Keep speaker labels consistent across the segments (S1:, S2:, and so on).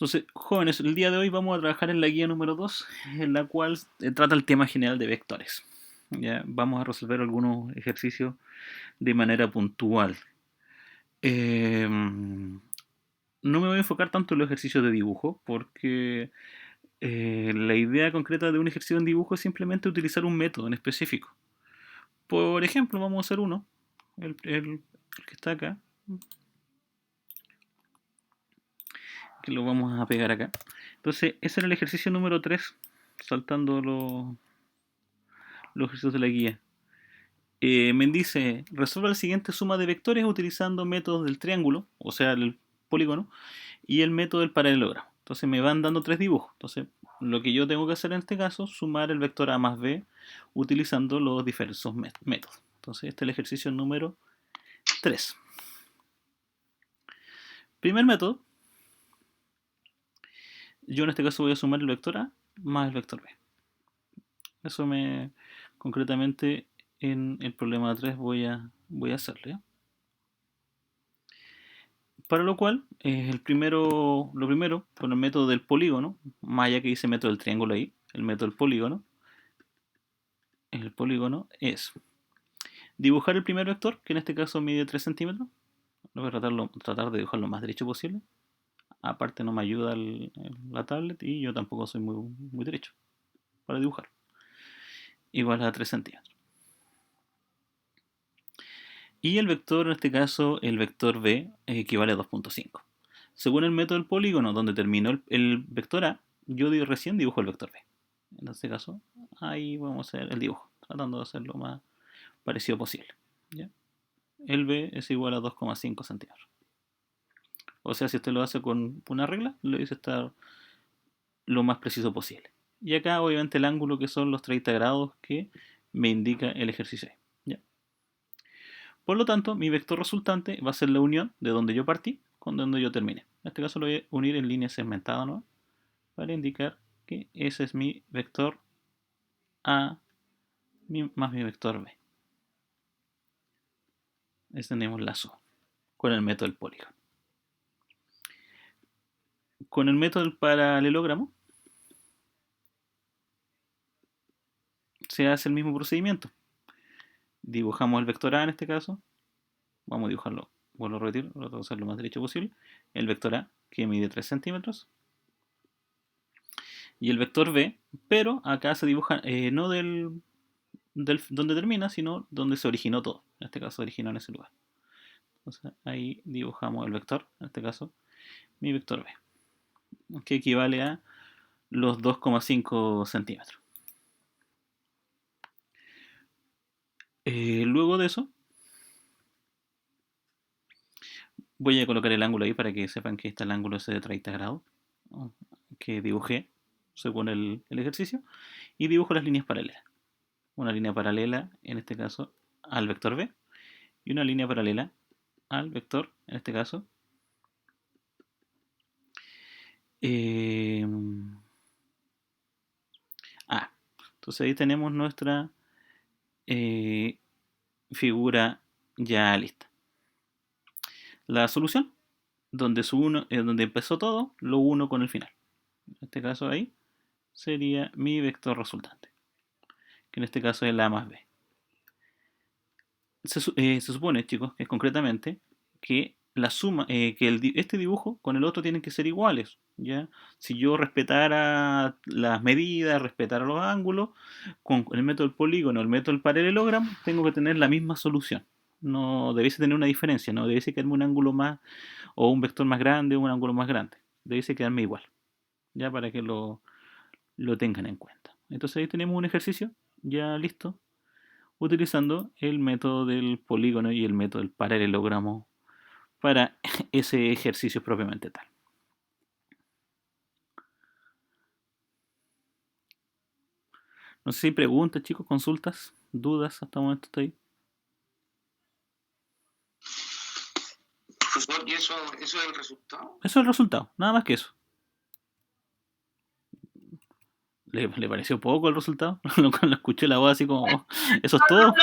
S1: Entonces, jóvenes, el día de hoy vamos a trabajar en la guía número 2, en la cual trata el tema general de vectores. ¿Ya? Vamos a resolver algunos ejercicios de manera puntual. No me voy a enfocar tanto en los ejercicios de dibujo, porque la idea concreta de un ejercicio en dibujo es simplemente utilizar un método en específico. Por ejemplo, vamos a hacer uno, el que está acá, que lo vamos a pegar acá. Entonces, ese era el ejercicio número 3, saltando los ejercicios de la guía. Me dice, resuelva la siguiente suma de vectores utilizando métodos del triángulo, o sea, el polígono, y el método del paralelogramo. Entonces me van dando tres dibujos. Entonces, lo que yo tengo que hacer en este caso es sumar el vector A más B utilizando los diversos métodos. Entonces, este es el ejercicio número 3. Primer método, yo en este caso voy a sumar el vector A más el vector B. Eso concretamente en el problema 3 voy a hacerlo, ¿ya? Para lo cual, lo primero, con el método del polígono, más allá que dice método del triángulo ahí, el método del polígono, el polígono es dibujar el primer vector, que en este caso mide 3 centímetros. Voy a tratar de dibujarlo lo más derecho posible. Aparte no me ayuda la tablet y yo tampoco soy muy derecho para dibujar. Igual a 3 centímetros. Y el vector, en este caso, el vector b, equivale a 2.5. Según el método del polígono, donde terminó el vector a, yo recién dibujo el vector b. En este caso, ahí vamos a hacer el dibujo, tratando de hacerlo lo más parecido posible. ¿Ya? El b es igual a 2,5 centímetros. O sea, si usted lo hace con una regla, lo dice estar lo más preciso posible. Y acá, obviamente, el ángulo que son los 30 grados que me indica el ejercicio. ¿Ya? Por lo tanto, mi vector resultante va a ser la unión de donde yo partí con donde yo terminé. En este caso lo voy a unir en línea segmentada, ¿no? Para indicar que ese es mi vector A más mi vector B. Ahí tenemos la suma con el método del polígono. Con el método del paralelogramo se hace el mismo procedimiento. Dibujamos el vector A en este caso. Vamos a dibujarlo, vuelvo a repetir, lo voy a hacer lo más derecho posible. El vector A que mide 3 centímetros. Y el vector B, pero acá se dibuja no donde termina, sino donde se originó todo. En este caso se originó en ese lugar. Entonces ahí dibujamos el vector, en este caso mi vector B, que equivale a los 2,5 centímetros. Luego de eso, voy a colocar el ángulo ahí para que sepan que está el ángulo ese de 30 grados que dibujé según el ejercicio, y dibujo las líneas paralelas. Una línea paralela, en este caso, al vector B, y una línea paralela al vector, en este caso, A. Entonces ahí tenemos nuestra figura ya lista. La solución, donde empezó todo, lo uno con el final. En este caso ahí sería mi vector resultante, que en este caso es la A más B. Se supone, chicos, que concretamente que la suma, que este dibujo con el otro tienen que ser iguales, ¿ya? Si yo respetara las medidas, respetara los ángulos, con el método del polígono, el método del paralelogramo, tengo que tener la misma solución. No debiese tener una diferencia, no debiese quedarme un ángulo más, o un vector más grande, o un ángulo más grande. Debiese quedarme igual, ya para que lo tengan en cuenta. Entonces ahí tenemos un ejercicio ya listo utilizando el método del polígono y el método del paralelogramo para ese ejercicio propiamente tal. No sé si hay preguntas, chicos, consultas, dudas hasta el momento estoy.
S2: Profesor, ¿y eso es el resultado?
S1: Eso es el resultado, nada más que eso. ¿Le pareció poco el resultado? Lo escuché la voz así como, ¿eso es todo?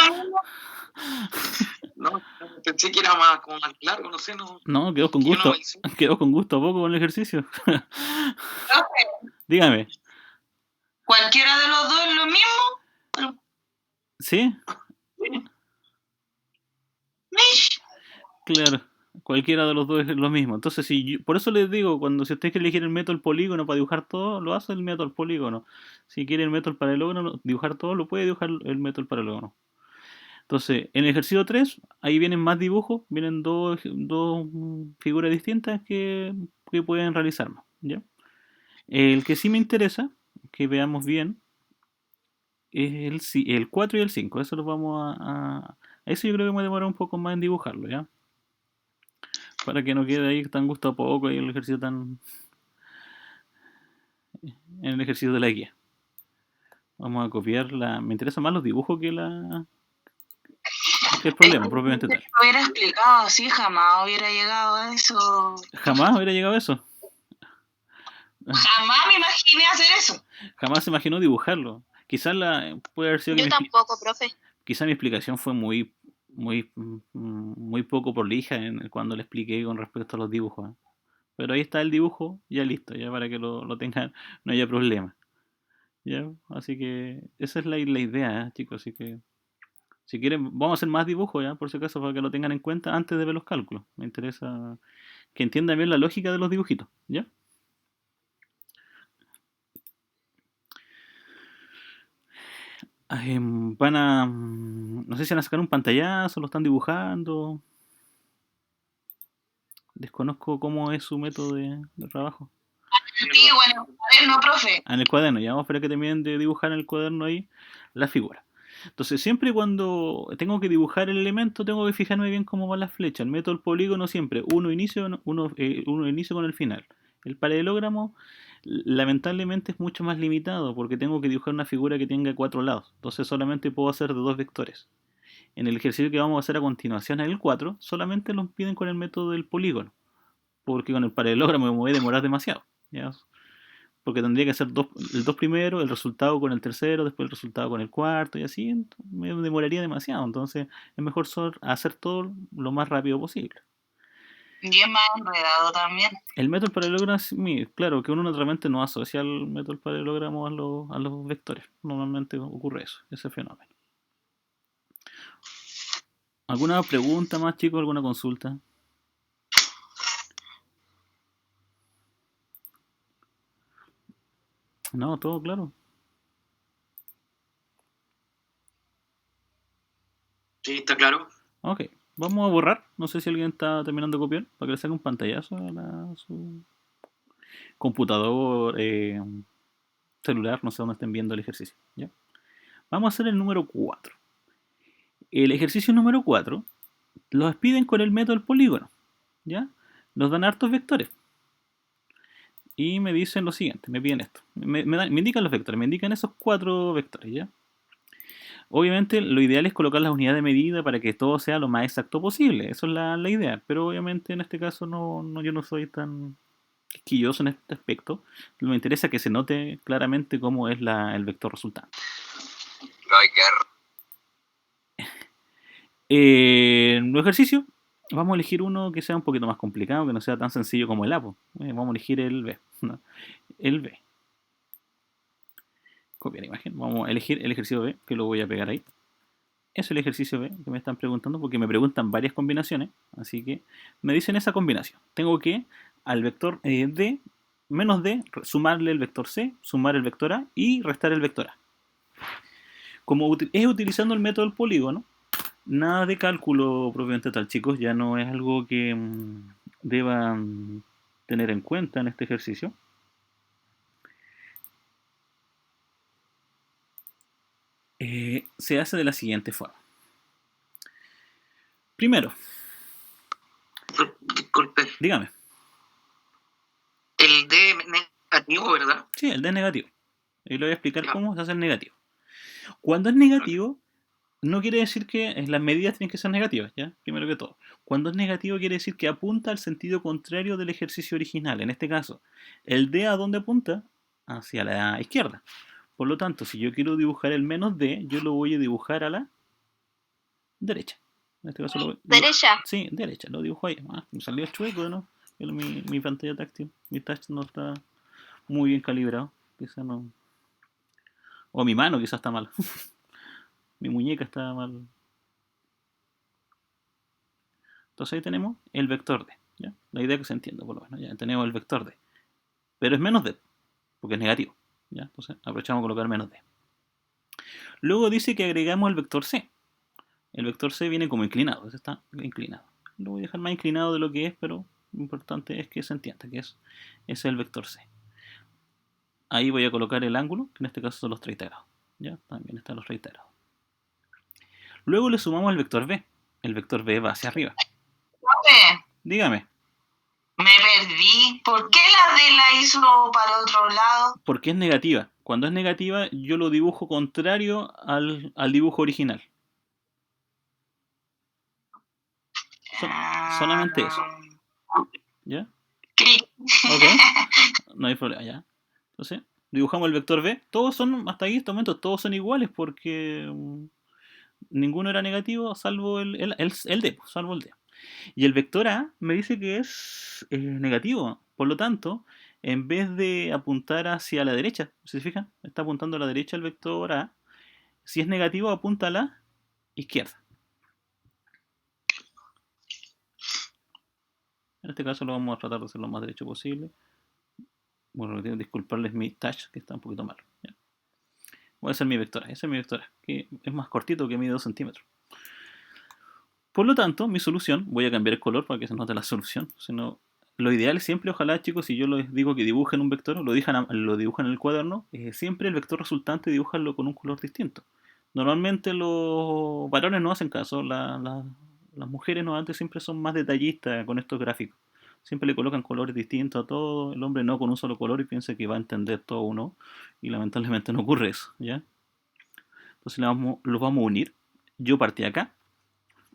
S2: No, Pensé que era más como más largo, no sé, no.
S1: No, quedó con
S2: Que yo no
S1: gusto.
S2: me hice.
S1: Quedó con gusto a poco con el ejercicio.
S3: Profe,
S1: Dígame.
S3: ¿cualquiera de los dos es lo mismo?
S1: ¿Sí?
S3: Mish.
S1: Claro. Cualquiera de los dos es lo mismo. Entonces, por eso les digo, si usted quiere elegir el método del polígono para dibujar todo, lo hace el método del polígono. Si quiere el método del paralelógramo, dibujar todo, lo puede dibujar el método del paralelógramo. Entonces, en el ejercicio 3, ahí vienen más dibujos, vienen dos figuras distintas que pueden realizar más, ¿ya? El que sí me interesa, que veamos bien, es el 4 y el 5. Eso lo vamos a eso yo creo que me demora un poco más en dibujarlo, ¿ya? Para que no quede ahí tan gusto a poco y el ejercicio tan... en el ejercicio de la guía. Vamos a copiar la... Me interesan más los dibujos que el problema, propiamente tal.
S3: Si lo hubiera explicado así, jamás hubiera llegado a eso.
S1: Jamás hubiera llegado a eso.
S3: Jamás me imaginé hacer eso.
S1: Jamás se imaginó dibujarlo. Quizás puede haber sido que
S4: Yo tampoco, profe.
S1: quizás mi explicación fue muy poco prolija cuando le expliqué con respecto a los dibujos. ¿Eh? Pero ahí está el dibujo, ya listo, ya para que lo tengan, no haya problema. ¿Ya? Así que esa es la idea, ¿eh, chicos. Así que si quieren, vamos a hacer más dibujos, ¿ya? Por si acaso, para que lo tengan en cuenta antes de ver los cálculos. Me interesa que entiendan bien la lógica de los dibujitos, ¿ya? No sé si van a sacar un pantallazo, lo están dibujando. Desconozco cómo es su método de trabajo.
S3: Sí, bueno, a ver, no, profe.
S1: En el cuaderno, ya vamos a esperar que terminen de dibujar en el cuaderno ahí la figura. Entonces, siempre cuando tengo que dibujar el elemento, tengo que fijarme bien cómo va la flecha. El método del polígono siempre, uno inicio con el final. El paralelogramo, lamentablemente, es mucho más limitado porque tengo que dibujar una figura que tenga 4 lados. Entonces, solamente puedo hacer de 2 vectores. En el ejercicio que vamos a hacer a continuación, en el 4, solamente lo piden con el método del polígono. Porque con el paralelogramo me voy a demorar demasiado. ¿Ya? Porque tendría que hacer el 2 primero, el resultado con el tercero, después el resultado con el cuarto y así, me demoraría demasiado. Entonces es mejor hacer todo lo más rápido posible.
S3: Y es más enredado también.
S1: El método paralelogramo, claro, que uno naturalmente no asocia el método paralelogramo a los vectores. Normalmente ocurre eso, ese fenómeno. ¿Alguna pregunta más, chicos? ¿Alguna consulta? No, todo claro.
S2: Sí, está claro.
S1: Ok, vamos a borrar. No sé si alguien está terminando de copiar para que le saque un pantallazo a su computador, celular, no sé dónde estén viendo el ejercicio. ¿Ya? Vamos a hacer el número 4. El ejercicio número 4 los piden con el método del polígono. ¿Ya? Nos dan hartos vectores. Y me dicen lo siguiente, me piden esto. Me indican los vectores, me indican esos 4 vectores. ¿Ya? Obviamente lo ideal es colocar las unidades de medida para que todo sea lo más exacto posible. Eso es la idea. Pero obviamente en este caso yo no soy tan quisquilloso en este aspecto. Me interesa que se note claramente cómo es el vector resultante. En los ejercicios vamos a elegir uno que sea un poquito más complicado, que no sea tan sencillo como el A. Vamos a elegir el B. ¿No? El B. Copiar imagen. Vamos a elegir el ejercicio B, que lo voy a pegar ahí. Es el ejercicio B que me están preguntando, porque me preguntan varias combinaciones. Así que me dicen esa combinación. Tengo que al vector D menos D sumarle el vector C, sumar el vector A y restar el vector A. Como es utilizando el método del polígono, nada de cálculo propiamente tal, chicos. Ya no es algo que deban tener en cuenta en este ejercicio. Se hace de la siguiente forma. Primero,
S2: Disculpe.
S1: dígame.
S2: El D negativo, ¿verdad?
S1: Sí, el D es negativo. Y le voy a explicar cómo se hace el negativo. Cuando es negativo, no quiere decir que las medidas tienen que ser negativas, ¿ya? Primero que todo. Cuando es negativo quiere decir que apunta al sentido contrario del ejercicio original. En este caso, el D ¿a dónde apunta? Hacia la izquierda. Por lo tanto, si yo quiero dibujar el menos D, yo lo voy a dibujar a la derecha. En este caso
S4: Derecha.
S1: sí, derecha, lo dibujo ahí. Me salió chueco, ¿no? Mi pantalla táctil, mi touch no está muy bien calibrado. Quizá no. O mi mano quizás está mal. Mi muñeca está mal. Entonces ahí tenemos el vector D. ¿Ya? La idea que se entiende, por lo menos. Ya tenemos el vector D. Pero es menos D, porque es negativo. ¿Ya? Entonces aprovechamos a colocar menos D. Luego dice que agregamos el vector C. El vector C viene como inclinado. Ese está inclinado. Lo voy a dejar más inclinado de lo que es, pero lo importante es que se entienda que es el vector C. Ahí voy a colocar el ángulo, que en este caso son los 30 grados. ¿Ya? También están los 30 grados. Luego le sumamos el vector B. El vector B va hacia arriba. Dígame.
S3: Me perdí. ¿Por qué la D la hizo para el otro lado?
S1: Porque es negativa. Cuando es negativa, yo lo dibujo contrario al dibujo original. Solamente eso. ¿Ya? Ok. No hay problema, ¿ya? Entonces, dibujamos el vector B. Todos son, hasta aquí, en este momento, todos son iguales porque ninguno era negativo, salvo el D, salvo el D. Y el vector A me dice que es negativo. Por lo tanto, en vez de apuntar hacia la derecha, ¿se fijan? Está apuntando a la derecha el vector A. Si es negativo, apunta a la izquierda. En este caso lo vamos a tratar de hacer lo más derecho posible. Bueno, tengo que disculparles mi touch, que está un poquito malo. ¿Ya? Voy a hacer mi vectora. Ese es mi vectora, que es más cortito, que mide 2 centímetros. Por lo tanto, mi solución, voy a cambiar el color para que se note la solución. Sino, lo ideal es siempre, ojalá chicos, si yo les digo que dibujen un vector, lo dibujan en el cuaderno, siempre el vector resultante dibujanlo con un color distinto. Normalmente los varones no hacen caso, las mujeres no antes siempre son más detallistas con estos gráficos. Siempre le colocan colores distintos a todo, el hombre no con un solo color y piensa que va a entender todo uno, y lamentablemente no ocurre eso, ¿ya? Entonces los vamos a unir. Yo partí acá.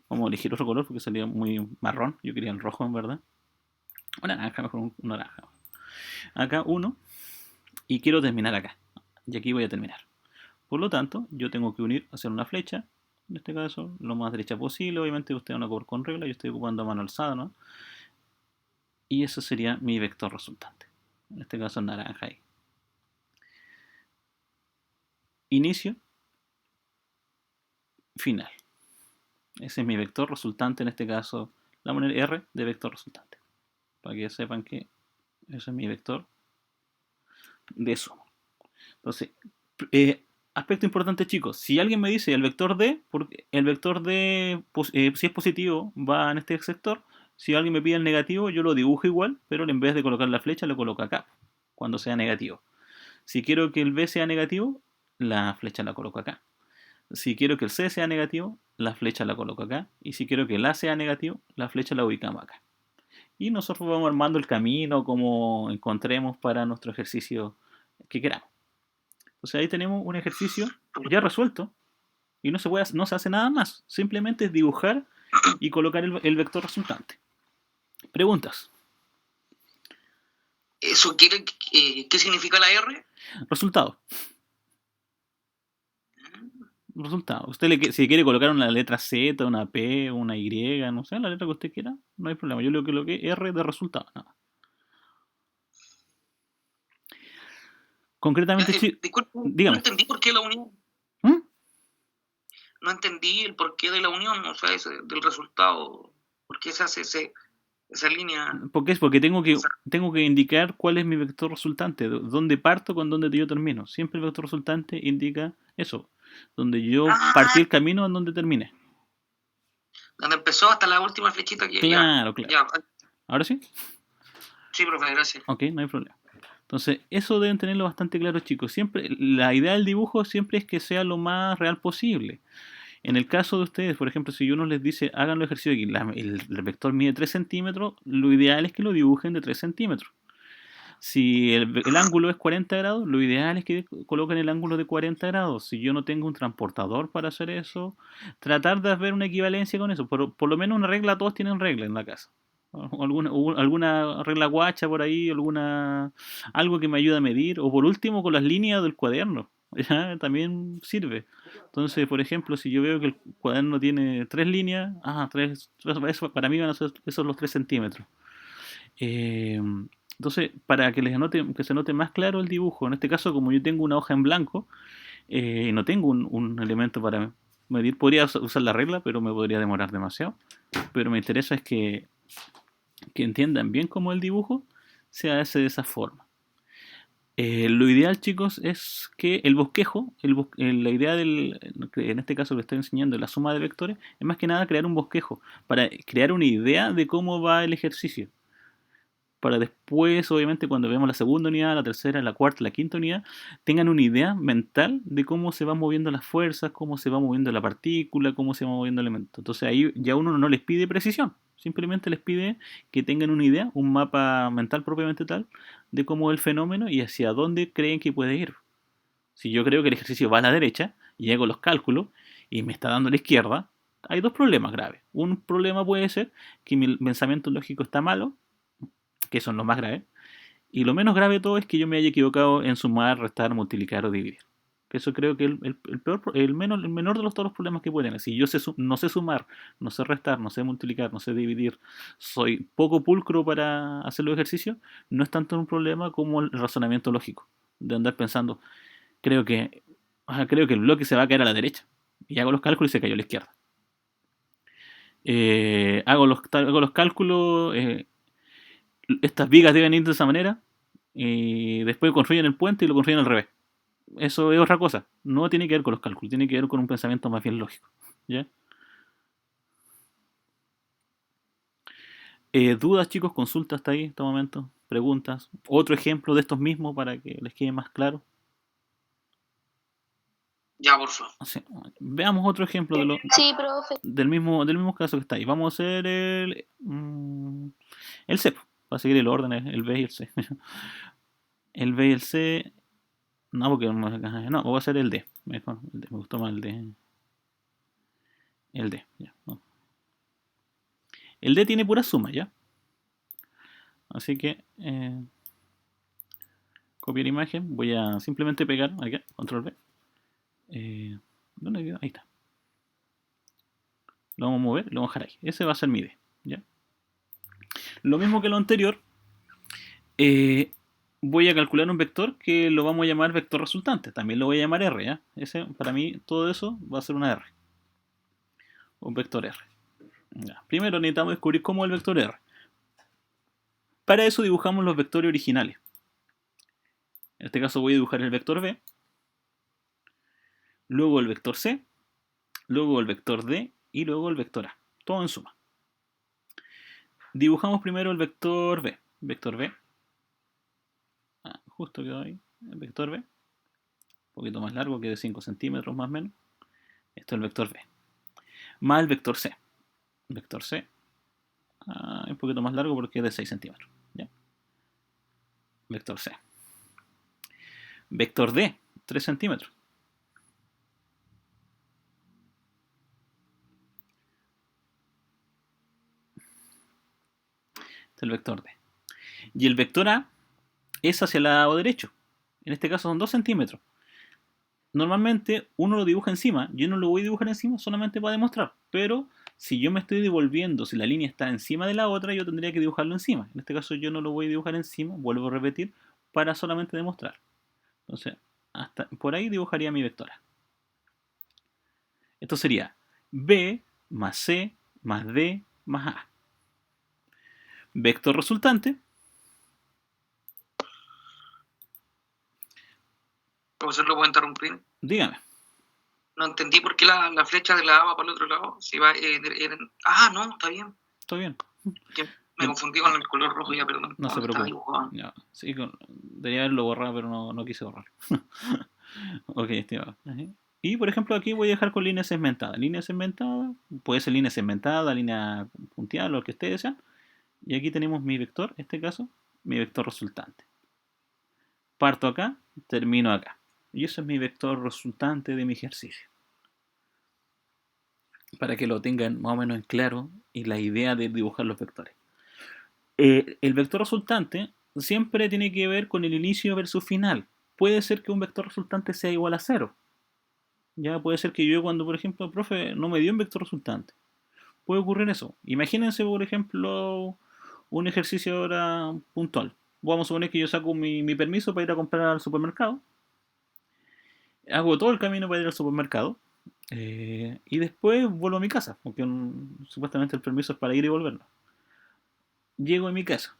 S1: Vamos a elegir otro color porque salía muy marrón. Yo quería el rojo, en verdad. O naranja, mejor un naranja. Acá uno. Y quiero terminar acá. Y aquí voy a terminar. Por lo tanto, yo tengo que unir, hacer una flecha. En este caso, lo más derecha posible. Obviamente ustedes van a cubrir con regla. Yo estoy ocupando mano alzada, ¿no? Y eso sería mi vector resultante. En este caso, naranja ahí. Inicio. Final. Ese es mi vector resultante, en este caso la moneda R de vector resultante. Para que sepan que ese es mi vector de suma. Entonces, aspecto importante chicos, si alguien me dice el vector D, porque el vector D si es positivo va en este sector, si alguien me pide el negativo yo lo dibujo igual, pero en vez de colocar la flecha lo coloco acá, cuando sea negativo. Si quiero que el B sea negativo, la flecha la coloco acá. Si quiero que el C sea negativo, la flecha la coloco acá. Y si quiero que el A sea negativo, la flecha la ubicamos acá. Y nosotros vamos armando el camino como encontremos para nuestro ejercicio que queramos. Entonces ahí tenemos un ejercicio ya resuelto. Y no se hace nada más. Simplemente es dibujar y colocar el vector resultante. Preguntas.
S2: ¿Eso quiere qué significa la R?
S1: Resultado. Resultado. Usted si quiere colocar una letra Z, una P, una Y, no sé, la letra que usted quiera, no hay problema. Yo le coloqué R de resultado. Nada. Concretamente,
S2: disculpe,
S1: dígame.
S2: No entendí por qué la unión. No entendí el porqué de la unión, o sea, del resultado. ¿Por qué se hace esa línea?
S1: ¿Por qué? Es porque tengo que indicar cuál es mi vector resultante, dónde parto con dónde yo termino. Siempre el vector resultante indica eso, donde yo partí el camino en donde terminé.
S2: Donde empezó hasta la última flechita que...
S1: Claro.
S2: Ya.
S1: ¿Ahora sí?
S2: Sí, profe, gracias.
S1: Ok, no hay problema. Entonces, eso deben tenerlo bastante claro, chicos. Siempre, la idea del dibujo siempre es que sea lo más real posible. En el caso de ustedes, por ejemplo, si uno les dice, hagan el ejercicio aquí, el vector mide 3 centímetros, lo ideal es que lo dibujen de 3 centímetros. Si el ángulo es 40 grados, lo ideal es que coloquen el ángulo de 40 grados. Si yo no tengo un transportador para hacer eso, tratar de ver una equivalencia con eso. Por lo menos una regla, todos tienen regla en la casa. Alguna regla guacha por ahí, algo que me ayude a medir. O por último, con las líneas del cuaderno. ¿ya? También sirve. Entonces, por ejemplo, si yo veo que el cuaderno tiene 3 líneas, eso para mí van a ser esos los 3 centímetros. Eh, entonces, para que que se note más claro el dibujo, en este caso, como yo tengo una hoja en blanco y no tengo un elemento para medir, podría usar la regla, pero me podría demorar demasiado. Pero me interesa es que entiendan bien cómo el dibujo se hace de esa forma. Lo ideal, chicos, es que el bosquejo, la idea en este caso que estoy enseñando, la suma de vectores, es más que nada crear un bosquejo, para crear una idea de cómo va el ejercicio. Para después, obviamente, cuando veamos la segunda unidad, la tercera, la cuarta, la quinta unidad, tengan una idea mental de cómo se van moviendo las fuerzas, cómo se va moviendo la partícula, cómo se va moviendo el elemento. Entonces ahí ya uno no les pide precisión, simplemente les pide que tengan una idea, un mapa mental propiamente tal, de cómo es el fenómeno y hacia dónde creen que puede ir. Si yo creo que el ejercicio va a la derecha y hago los cálculos y me está dando a la izquierda, hay dos problemas graves. Un problema puede ser que mi pensamiento lógico está malo, que son los más graves. Y lo menos grave de todo es que yo me haya equivocado en sumar, restar, multiplicar o dividir. Que eso creo que es el menor de todos los problemas que pueden tener. Si yo no sé sumar, no sé restar, no sé multiplicar, no sé dividir, soy poco pulcro para hacer los ejercicios, no es tanto un problema como el razonamiento lógico. De andar pensando, creo que, creo que el bloque se va a caer a la derecha. Y hago los cálculos y se cayó a la izquierda. Hago los cálculos, estas vigas deben ir de esa manera, y después construyen el puente y lo construyen al revés. Eso es otra cosa. No tiene que ver con los cálculos, tiene que ver con un pensamiento más bien lógico. ¿Ya? ¿Dudas, chicos? ¿Consultas hasta ahí, en este momento? ¿Preguntas? ¿Otro ejemplo de estos mismos para que les quede más claro?
S2: Ya, por favor.
S1: O sea, veamos otro ejemplo
S3: Sí, profe.
S1: del mismo caso que está ahí. Vamos a hacer el C, para seguir el orden, el B y el C. El B y el C. No, porque no, voy a hacer el D. Me gustó más el D. El D, ya. No. El D tiene pura suma, ¿ya? Así que copiar imagen. Voy a simplemente pegar aquí, control B. ¿Dónde quedó? Ahí está. Lo vamos a mover y lo vamos a dejar ahí. Ese va a ser mi D, ¿ya? Lo mismo que lo anterior. Voy a calcular un vector que lo vamos a llamar vector resultante. También lo voy a llamar R, ¿ya? Ese, para mí, todo eso va a ser una R. Un vector R. Ya. Primero necesitamos descubrir cómo es el vector R. Para eso dibujamos los vectores originales. En este caso voy a dibujar el vector B, luego el vector C, luego el vector D y luego el vector A. Todo en suma. Dibujamos primero el vector B. Vector B. Justo quedó ahí. El vector B. Un poquito más largo, que de 5 centímetros más o menos. Esto es el vector B. Más el vector C. Vector C. Un poquito más largo porque es de 6 centímetros. ¿Ya? Vector C. Vector D. 3 centímetros. Este es el vector D. Y el vector A es hacia el lado derecho. En este caso son 2 centímetros. Normalmente uno lo dibuja encima. Yo no lo voy a dibujar encima solamente para demostrar. Pero si yo me estoy devolviendo, si la línea está encima de la otra, yo tendría que dibujarlo encima. En este caso yo no lo voy a dibujar encima, vuelvo a repetir, para solamente demostrar. Entonces, hasta por ahí dibujaría mi vectora. Esto sería B más C más D más A. Vector resultante.
S2: Profesor, ¿lo puedo interrumpir?
S1: Dígame.
S2: No entendí por qué la flecha de la A va para el otro lado. Si va, no, está bien.
S1: Está bien.
S2: Me confundí con el color rojo ya, perdón.
S1: No se preocupe. No, sí, debería haberlo borrado, pero no quise borrar. Ok, estimado. Y por ejemplo aquí voy a dejar con línea segmentada. Línea segmentada, puede ser línea segmentada, línea punteada, lo que ustedes desean. Y aquí tenemos mi vector, en este caso, mi vector resultante. Parto acá, termino acá. Y eso es mi vector resultante de mi ejercicio. Para que lo tengan más o menos en claro y la idea de dibujar los vectores. El vector resultante siempre tiene que ver con el inicio versus final. puede ser que un vector resultante sea igual a 0. Ya puede ser que yo cuando, por ejemplo, el profe no me dio un vector resultante. Puede ocurrir eso. Imagínense, por ejemplo, un ejercicio ahora puntual. Vamos a suponer que yo saco mi permiso para ir a comprar al supermercado. Hago todo el camino para ir al supermercado. Y después vuelvo a mi casa, porque supuestamente el permiso es para ir y volver. Llego a mi casa.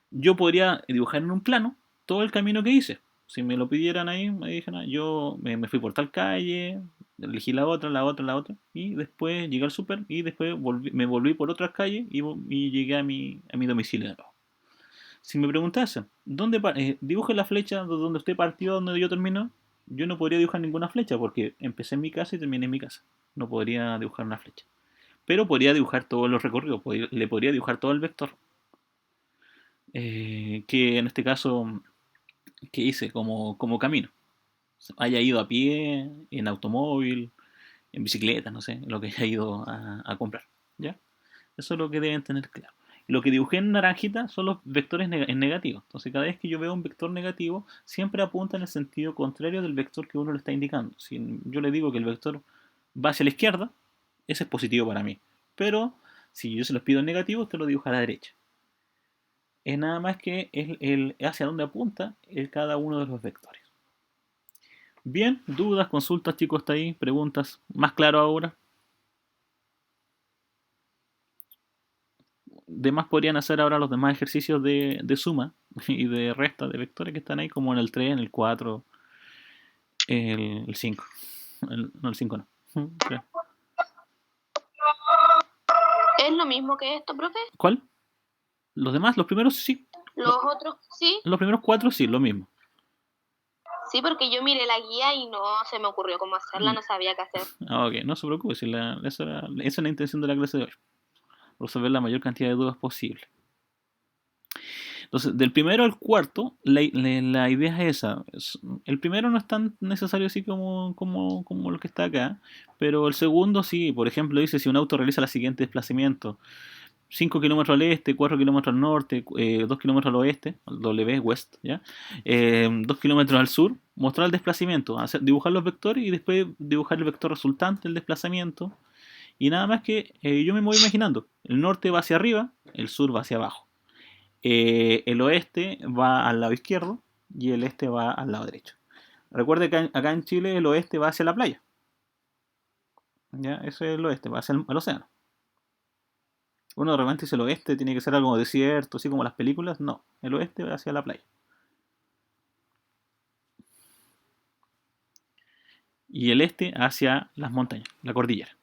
S1: Yo podría dibujar en un plano todo el camino que hice. Si me lo pidieran ahí, me dijeran, yo me fui por tal calle, elegí la otra, la otra, la otra, y después llegué al súper y después me volví por otras calles y llegué a mi domicilio de nuevo. Si me preguntasen, dibuje la flecha de donde usted partió, donde yo terminó, yo no podría dibujar ninguna flecha porque empecé en mi casa y terminé en mi casa. No podría dibujar una flecha. Pero podría dibujar todos los recorridos, le podría dibujar todo el vector. Que en este caso, que hice como camino. Haya ido a pie, en automóvil, en bicicleta, no sé, lo que haya ido a comprar. ¿Ya? Eso es lo que deben tener claro. Lo que dibujé en naranjita son los vectores en negativo. Entonces, cada vez que yo veo un vector negativo, siempre apunta en el sentido contrario del vector que uno le está indicando. Si yo le digo que el vector va hacia la izquierda, ese es positivo para mí. Pero si yo se los pido en negativo, usted lo dibuja a la derecha. Es nada más que hacia dónde apunta cada uno de los vectores. Bien, dudas, consultas, chicos, hasta ahí, preguntas. ¿Más claro ahora? Demás podrían hacer ahora los demás ejercicios de suma y de resta de vectores que están ahí, como en el 3, en el 4, el 5. No, el 5 no. Creo.
S4: ¿Es lo mismo que esto, profe?
S1: ¿Cuál? Los demás, los primeros sí.
S4: ¿Los otros sí?
S1: Los primeros 4 sí, lo mismo.
S4: Sí, porque yo miré la guía y no se me ocurrió cómo hacerla, no sabía qué hacer.
S1: Ok, no se preocupe, esa es la intención de la clase de hoy. Resolver la mayor cantidad de dudas posible. Entonces, del primero al cuarto, la idea es esa. El primero no es tan necesario así como lo que está acá, pero el segundo sí. Por ejemplo, dice si un auto realiza el siguiente desplazamiento: 5 kilómetros al este, 4 kilómetros al norte, 2 kilómetros al oeste, al W, west, ¿ya? 2 kilómetros al sur, mostrar el desplazamiento, dibujar los vectores y después dibujar el vector resultante del desplazamiento. Y nada más que yo me voy imaginando. El norte va hacia arriba, el sur va hacia abajo. El oeste va al lado izquierdo y el este va al lado derecho. Recuerde que acá en Chile el oeste va hacia la playa. ¿Ya? Eso es el oeste, va hacia el océano. Uno de repente dice el oeste tiene que ser algo desierto, así como las películas. No, el oeste va hacia la playa. Y el este hacia las montañas, la cordillera.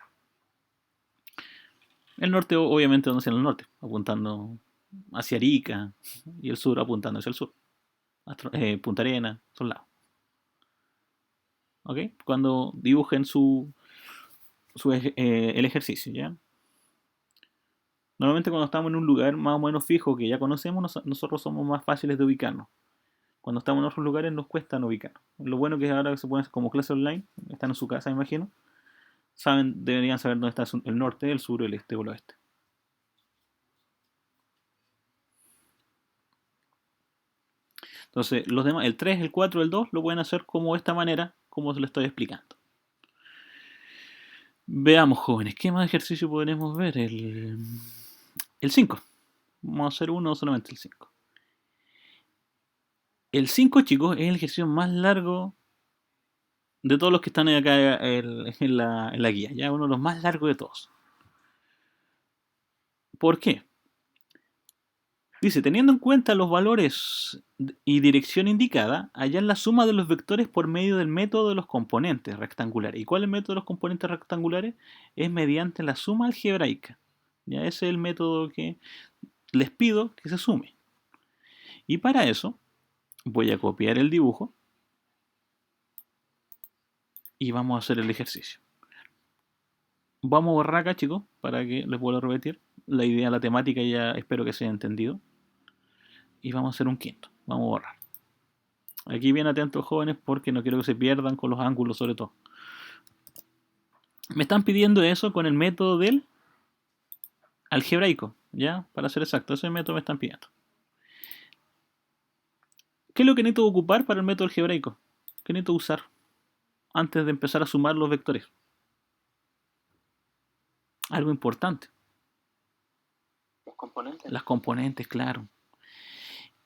S1: El norte obviamente hacia el norte, apuntando hacia Arica, y el sur apuntando hacia el sur. Punta Arena, son lados. ¿Ok? Cuando dibujen el ejercicio, ¿ya? Normalmente cuando estamos en un lugar más o menos fijo que ya conocemos, nosotros somos más fáciles de ubicarnos. Cuando estamos en otros lugares nos cuesta ubicarnos. Lo bueno que es ahora que se pueden hacer como clase online, están en su casa, me imagino, deberían saber dónde está el norte, el sur, el este o el oeste. Entonces, los demás, el 3, el 4, el 2, lo pueden hacer como de esta manera, como se lo estoy explicando. Veamos, jóvenes, ¿qué más ejercicio podremos ver? El 5. Vamos a hacer uno solamente, el 5. El 5, chicos, es el ejercicio más largo de todos los que están acá en la guía. Ya uno de los más largos de todos. ¿Por qué? Dice, teniendo en cuenta los valores y dirección indicada, hallar la suma de los vectores por medio del método de los componentes rectangulares. ¿Y cuál es el método de los componentes rectangulares? Es mediante la suma algebraica. Ya ese es el método que les pido que se sume. Y para eso voy a copiar el dibujo y vamos a hacer el ejercicio. Vamos a borrar acá, chicos, para que les vuelva a repetir. La idea, la temática ya espero que se haya entendido. Y vamos a hacer un quinto. Vamos a borrar. Aquí bien atentos, jóvenes, porque no quiero que se pierdan con los ángulos, sobre todo. Me están pidiendo eso con el método del algebraico, ¿ya? Para ser exacto, ese método me están pidiendo. ¿Qué es lo que necesito ocupar para el método algebraico? ¿Qué necesito usar antes de empezar a sumar los vectores? Algo importante.
S5: Los componentes.
S1: Las componentes, claro.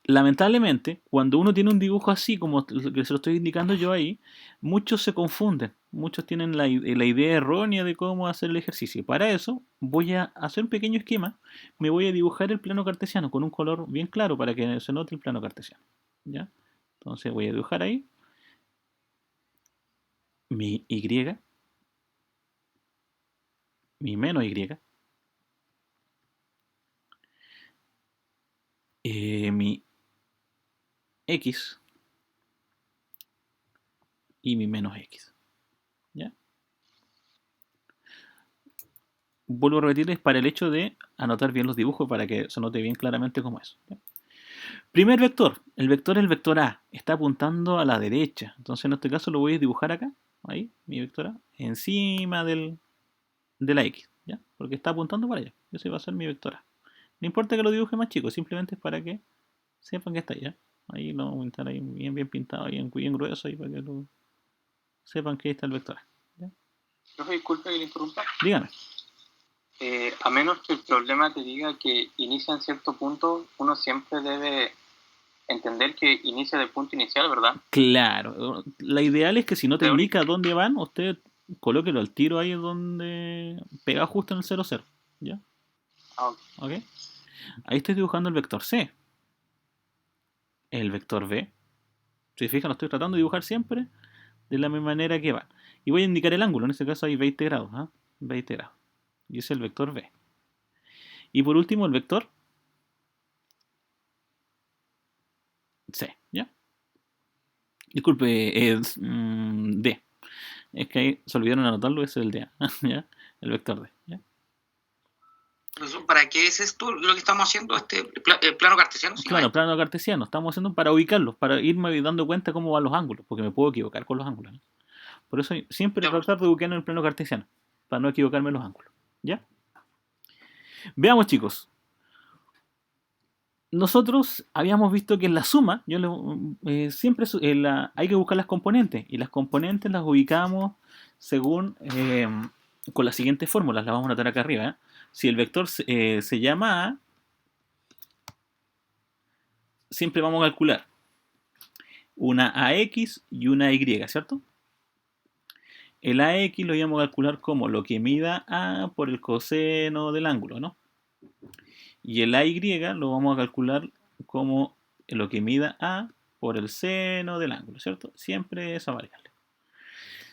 S1: Lamentablemente, cuando uno tiene un dibujo así, como que se lo estoy indicando yo ahí, muchos se confunden. Muchos tienen la idea errónea de cómo hacer el ejercicio. Para eso, voy a hacer un pequeño esquema. Me voy a dibujar el plano cartesiano con un color bien claro para que se note el plano cartesiano. ¿Ya? Entonces voy a dibujar ahí mi Y, mi menos Y, mi X y mi menos X. ¿Ya? Vuelvo a repetirles para el hecho de anotar bien los dibujos para que se note bien claramente cómo es. ¿Ya? Primer vector, el vector es el vector A, está apuntando a la derecha, entonces en este caso lo voy a dibujar acá, ahí, mi vector A, encima de la X, ¿ya? Porque está apuntando para allá, ese va a ser mi vector A. No importa que lo dibuje más chico, simplemente es para que sepan que está allá. Ahí lo voy a pintar ahí bien pintado, bien grueso, ahí para que lo sepan que ahí está el vector A. ¿Ya?
S5: No se disculpe que le interrumpa.
S1: Dígame.
S5: A menos que el problema te diga que inicia en cierto punto, uno siempre debe entender que inicia del punto inicial, ¿verdad?
S1: Claro, la ideal es que si no te indica dónde van, usted colóquelo al tiro ahí donde pega justo en el 0, 0. ¿Ya? ¿Ok? Ahí estoy dibujando el vector C. El vector B. Si se fijan, lo estoy tratando de dibujar siempre de la misma manera que va. Y voy a indicar el ángulo, en este caso hay 20 grados. 20 grados. Y es el vector B. Y por último el vector C. ¿Ya? Disculpe, es D. Es que ahí se olvidaron anotarlo, ese es el D. ¿Ya? El vector D. ¿Ya?
S2: ¿Para qué es esto lo que estamos haciendo, plano cartesiano? ¿Sí?
S1: Claro, plano cartesiano. Estamos haciendo para ubicarlos, para irme dando cuenta cómo van los ángulos, porque me puedo equivocar con los ángulos. ¿No? Por eso siempre tratar de ubicar en el plano cartesiano, para no equivocarme en los ángulos. ¿Ya? Veamos, chicos. Nosotros habíamos visto que en la suma, siempre hay que buscar las componentes, y las componentes las ubicamos según con las siguientes fórmulas, las vamos a anotar acá arriba. ¿Eh? Si el vector se llama A, siempre vamos a calcular una AX y una Y, ¿cierto? El AX lo íbamos a calcular como lo que mida A por el coseno del ángulo, ¿no? Y el AY lo vamos a calcular como lo que mida A por el seno del ángulo, ¿cierto? Siempre esa variable.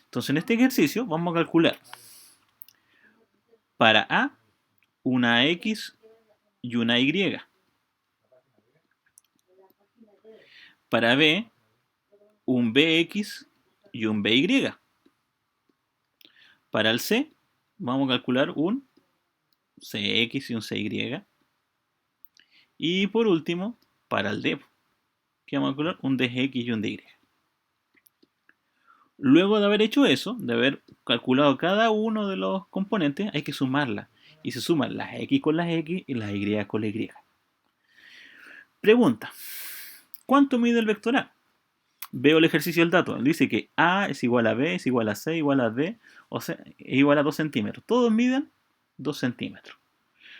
S1: Entonces en este ejercicio vamos a calcular para A una X y una Y. Para B un BX y un BY. Para el C vamos a calcular un CX y un CY. Y por último, para el D, que vamos a calcular un DX y un DY. Luego de haber hecho eso, de haber calculado cada uno de los componentes, hay que sumarlas. Y se suman las X con las X y las Y con las Y. Pregunta. ¿Cuánto mide el vector A? Veo el ejercicio del dato. Dice que A es igual a B, es igual a C, igual a D, o sea, es igual a 2 centímetros. Todos miden 2 centímetros.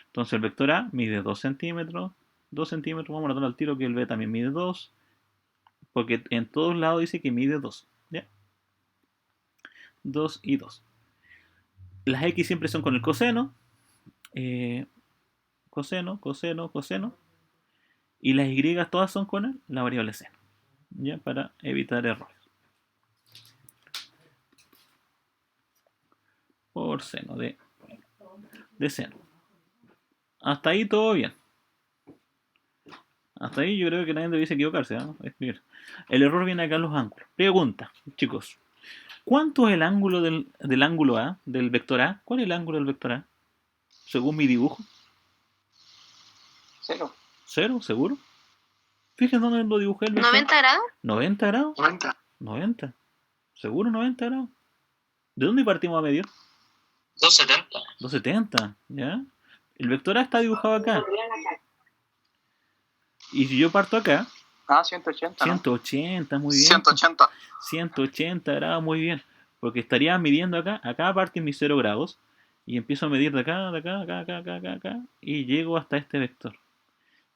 S1: Entonces el vector A mide 2 centímetros. 2 centímetros, vamos a notar al tiro que el B también mide 2. Porque en todos lados dice que mide 2. ¿Ya? 2 y 2. Las X siempre son con el coseno. Coseno, coseno, coseno. Y las Y todas son con la variable seno. ¿Ya? Para evitar errores. Por seno de seno. Hasta ahí todo bien. Hasta ahí yo creo que nadie debiese equivocarse. ¿No? El error viene acá en los ángulos. Pregunta, chicos. ¿Cuánto es el ángulo del ángulo A, del vector A? ¿Cuál es el ángulo del vector A? Según mi dibujo.
S5: 0.
S1: ¿Cero? ¿Seguro? Fíjense dónde lo dibujé el vector.
S4: ¿90 grados?
S1: ¿90 grados?
S2: 90.
S1: 90. ¿Seguro 90 grados? ¿De dónde partimos a medir?
S2: 270.
S1: 270, ¿ya? El vector A está dibujado acá. Y si yo parto acá,
S5: 180, ¿no?
S1: 180, muy bien.
S2: 180.
S1: 180 grados, muy bien. Porque estaría midiendo acá, parte mis 0 grados, y empiezo a medir de acá, acá, y llego hasta este vector.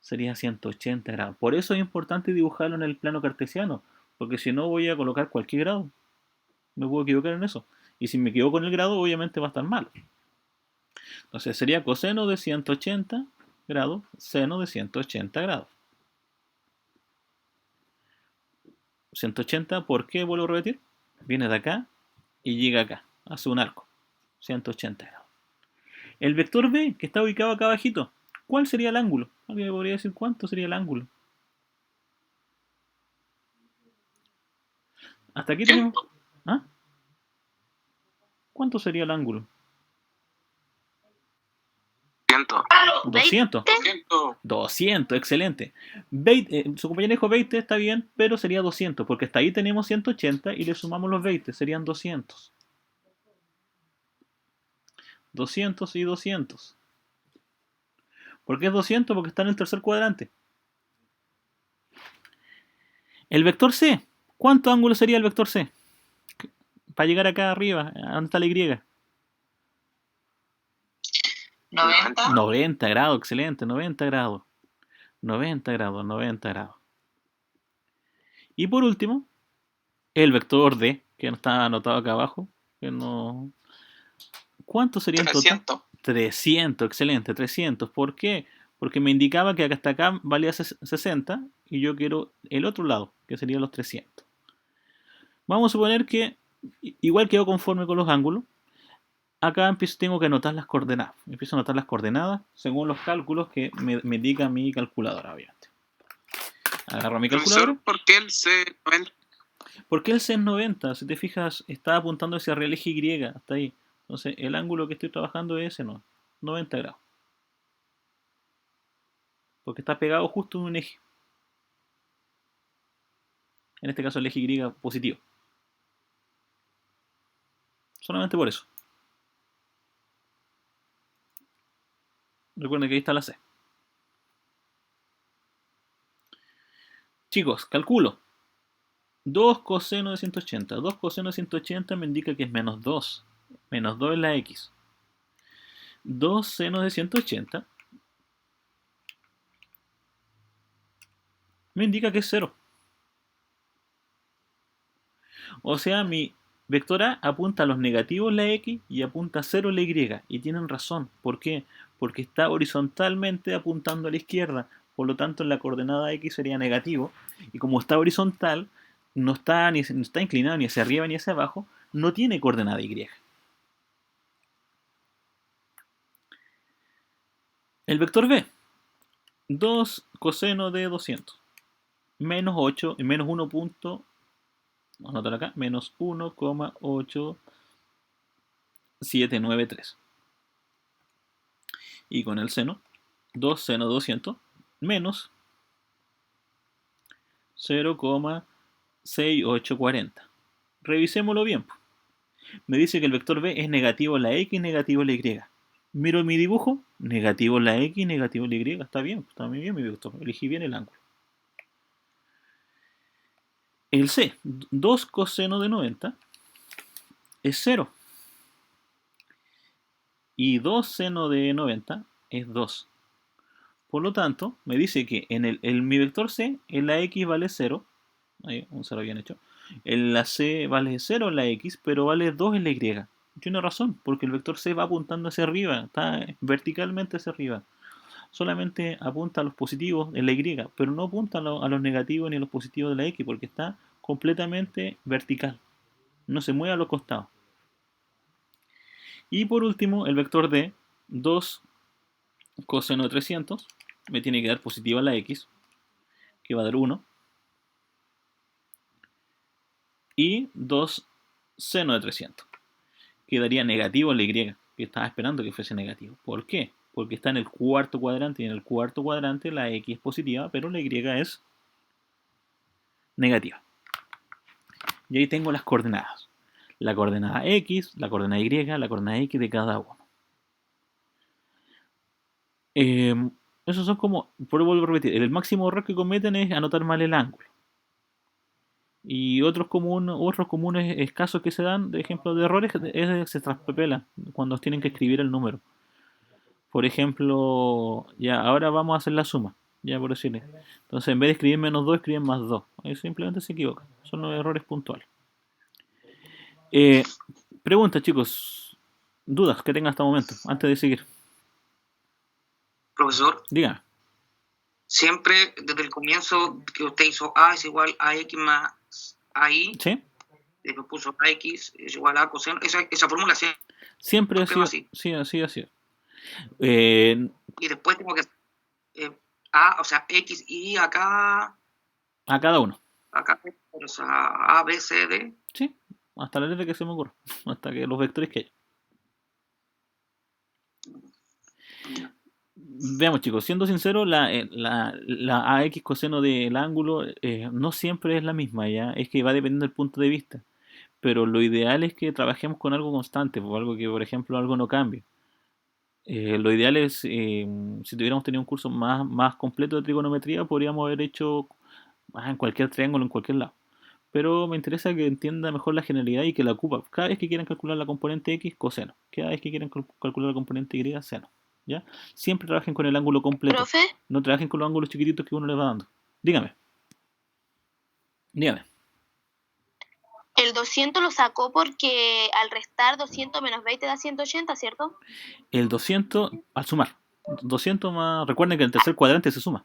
S1: Sería 180 grados. Por eso es importante dibujarlo en el plano cartesiano, porque si no voy a colocar cualquier grado. Me puedo equivocar en eso. Y si me equivoco en el grado, obviamente va a estar mal. Entonces sería coseno de 180 grados, seno de 180 grados. 180, ¿por qué vuelvo a repetir? Viene de acá y llega acá, hace un arco. 180 grados. El vector B, que está ubicado acá abajito, ¿cuál sería el ángulo? ¿Alguien me podría decir cuánto sería el ángulo? Hasta aquí tenemos... ¿Ah? ¿Cuánto sería el ángulo? 200. 200, excelente. Su compañero dijo 20, está bien, pero sería 200, porque hasta ahí tenemos 180 y le sumamos los 20, serían 200. 200 y 200. ¿Por qué es 200? Porque está en el tercer cuadrante. El vector C. ¿Cuánto ángulo sería el vector C? Para llegar acá arriba, ¿a dónde está la Y?
S3: 90.
S1: 90 grados, excelente, 90 grados. 90 grados, 90 grados. Y por último, el vector D, que no está anotado acá abajo. Que no... ¿Cuánto sería en total?
S2: 300.
S1: 300, excelente, 300. ¿Por qué? Porque me indicaba que hasta acá valía 60 y yo quiero el otro lado, que serían los 300. Vamos a suponer que igual quedo conforme con los ángulos. Acá tengo que anotar las coordenadas. Empiezo a anotar las coordenadas según los cálculos que me indica mi calculadora, obviamente. Agarro mi calculadora.
S2: Profesor, ¿por qué el C90?
S1: ¿Por qué el C es 90? Si te fijas, está apuntando hacia el eje Y, hasta ahí. Entonces, el ángulo que estoy trabajando es ese, 90 grados. Porque está pegado justo en un eje. En este caso, el eje Y positivo. Solamente por eso. Recuerden que ahí está la C. Chicos, calculo. 2 coseno de 180. 2 coseno de 180 me indica que es menos 2. Menos 2 es la X. 2 seno de 180 me indica que es 0. O sea, mi vector A apunta a los negativos la X y apunta a 0 la Y. Y tienen razón. ¿Por qué? Porque está horizontalmente apuntando a la izquierda. Por lo tanto, en la coordenada X sería negativo. Y como está horizontal, no está inclinado ni hacia arriba ni hacia abajo, no tiene coordenada Y. El vector B. 2 coseno de 200. Menos 8 y menos 1 punto... Vamos a anotar acá. Menos 1,8793. Y con el seno. 2 seno de 200. Menos 0,6840. Revisémoslo bien. Me dice que el vector B es negativo la X y negativo la Y. Miro mi dibujo, negativo la X, negativo la Y. Está bien, está muy bien mi vector. Elegí bien el ángulo. El C, 2 coseno de 90 es 0. Y 2 seno de 90 es 2. Por lo tanto, me dice que en mi vector C, en la X vale 0. Ahí, un 0 bien hecho. En la C vale 0 en la X, pero vale 2 en la Y. Tiene razón, porque el vector C va apuntando hacia arriba, está verticalmente hacia arriba. Solamente apunta a los positivos en la Y, pero no apunta a los negativos ni a los positivos de la X, porque está completamente vertical. No se mueve a los costados. Y por último, el vector D, 2 coseno de 300, me tiene que dar positiva la X, que va a dar 1. Y 2 seno de 300. Quedaría negativo en la Y, que estaba esperando que fuese negativo. ¿Por qué? Porque está en el cuarto cuadrante y en el cuarto cuadrante la X es positiva, pero la Y es negativa. Y ahí tengo las coordenadas. La coordenada X, la coordenada Y, la coordenada X de cada uno. Esos son como, por vuelvo a repetir, el máximo error que cometen es anotar mal el ángulo. Y otros comunes casos que se dan, de ejemplo, de errores, es que se traspapela cuando tienen que escribir el número. Por ejemplo, ya, ahora vamos a hacer la suma, ya por decirle. Entonces, en vez de escribir -2, escriben +2. Ahí simplemente se equivocan. Son los errores puntuales. Preguntas, chicos. Dudas que tengan hasta el momento, antes de seguir.
S2: Profesor,
S1: Dígame.
S2: siempre desde el comienzo que usted hizo A es igual a X más AI,
S1: ¿Sí?
S2: después puso AX es igual a coseno, esa fórmula siempre
S1: Siempre ha sido
S2: así.
S1: sí, así ha sido.
S2: Y después tengo que A, o sea, X y acá,
S1: A cada uno.
S2: o sea, A, B, C, D.
S1: Sí, hasta la letra que se me ocurra. Hasta que los vectores que haya. Veamos, chicos, siendo sincero, la AX coseno del ángulo no siempre es la misma, ¿ya? Es que va dependiendo del punto de vista. Pero lo ideal es que trabajemos con algo constante, o algo que, por ejemplo, algo no cambie. Lo ideal es, si tuviéramos tenido un curso más completo de trigonometría, podríamos haber hecho en cualquier triángulo, en cualquier lado. Pero me interesa que entienda mejor la generalidad y que la ocupa. Cada vez que quieran calcular la componente X, coseno. Cada vez que quieran calcular la componente Y, seno. ¿Ya? Siempre trabajen con el ángulo completo.
S4: Profe,
S1: No trabajen con los ángulos chiquititos que uno les va dando. Dígame. Dígame.
S4: el 200 lo sacó porque al restar 200 menos 20 da 180, ¿cierto?
S1: El 200 al sumar. 200 más... Recuerden que el tercer cuadrante se suma.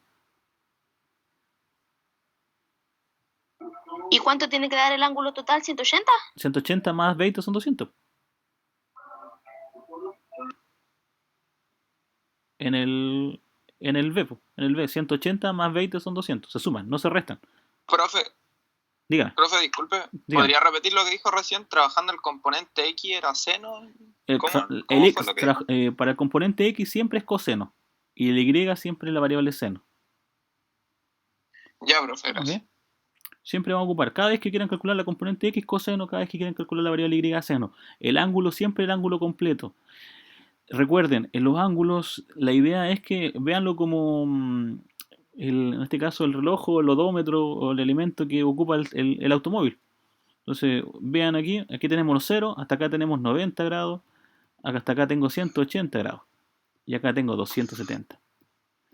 S4: ¿Y cuánto tiene que dar el ángulo total? ¿180?
S1: 180 más 20 son 200. En el B, en el B, 180 más 20 son 200. Se suman, no se restan.
S6: Profe, disculpe,
S1: Dígame.
S6: ¿podría repetir lo que dijo recién? ¿Trabajando el componente X era seno? ¿Cómo
S1: El
S6: fue
S1: X,
S6: lo que
S1: para el componente X siempre es coseno. Y el Y siempre es la variable seno.
S6: Ya, profe, gracias.
S1: ¿Ok? Siempre vamos a ocupar, cada vez que quieran calcular la componente X, coseno, cada vez que quieran calcular la variable Y, seno. El ángulo siempre el ángulo completo. Recuerden, en los ángulos, la idea es que véanlo como, en este caso, el reloj o el odómetro o el elemento que ocupa el automóvil. Entonces, vean aquí tenemos los 0, hasta acá tenemos 90 grados, hasta acá tengo 180 grados y acá tengo 270.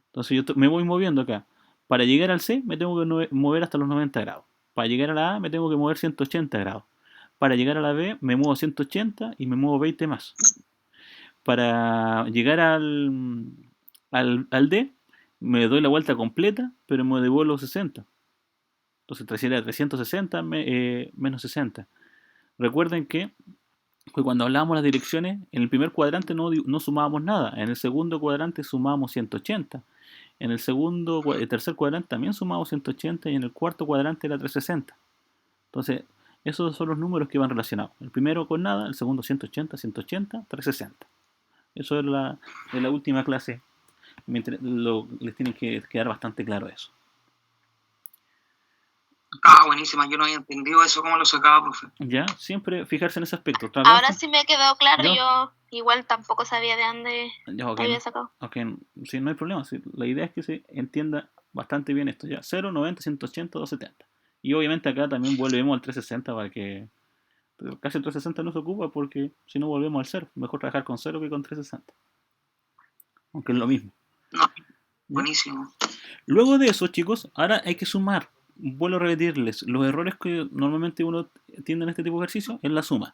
S1: Entonces yo me voy moviendo acá. Para llegar al C me tengo que mover hasta los 90 grados. Para llegar a la A me tengo que mover 180 grados. Para llegar a la B me muevo 180 y me muevo 20 más. Para llegar al D me doy la vuelta completa, pero me devuelvo 60. Entonces sería 360 menos 60. Recuerden que cuando hablábamos de las direcciones, en el primer cuadrante no sumábamos nada. En el segundo cuadrante sumábamos 180. En el tercer cuadrante también sumábamos 180 y en el cuarto cuadrante era 360. Entonces, esos son los números que van relacionados. El primero con nada, el segundo 180, 180, 360. Eso es la última clase. Les tiene que quedar bastante claro eso.
S2: Buenísima, yo no había entendido eso, cómo lo sacaba, profe.
S1: Ya, siempre fijarse en ese aspecto.
S4: Ahora sí me ha quedado claro,
S1: ¿Ya?
S4: yo igual tampoco sabía de dónde
S1: Ya, ok.
S4: había sacado.
S1: Ok, sí, no hay problema. Sí, la idea es que se entienda bastante bien esto. Ya, 0, 90, 180, 270. Y obviamente acá también volvemos al 360 para que... Casi el 360 no se ocupa porque si no volvemos al 0. Mejor trabajar con 0 que con 360. Aunque es lo mismo.
S2: No, buenísimo.
S1: Luego de eso, chicos, ahora hay que sumar. Vuelvo a repetirles, los errores que normalmente uno tiende en este tipo de ejercicio es la suma.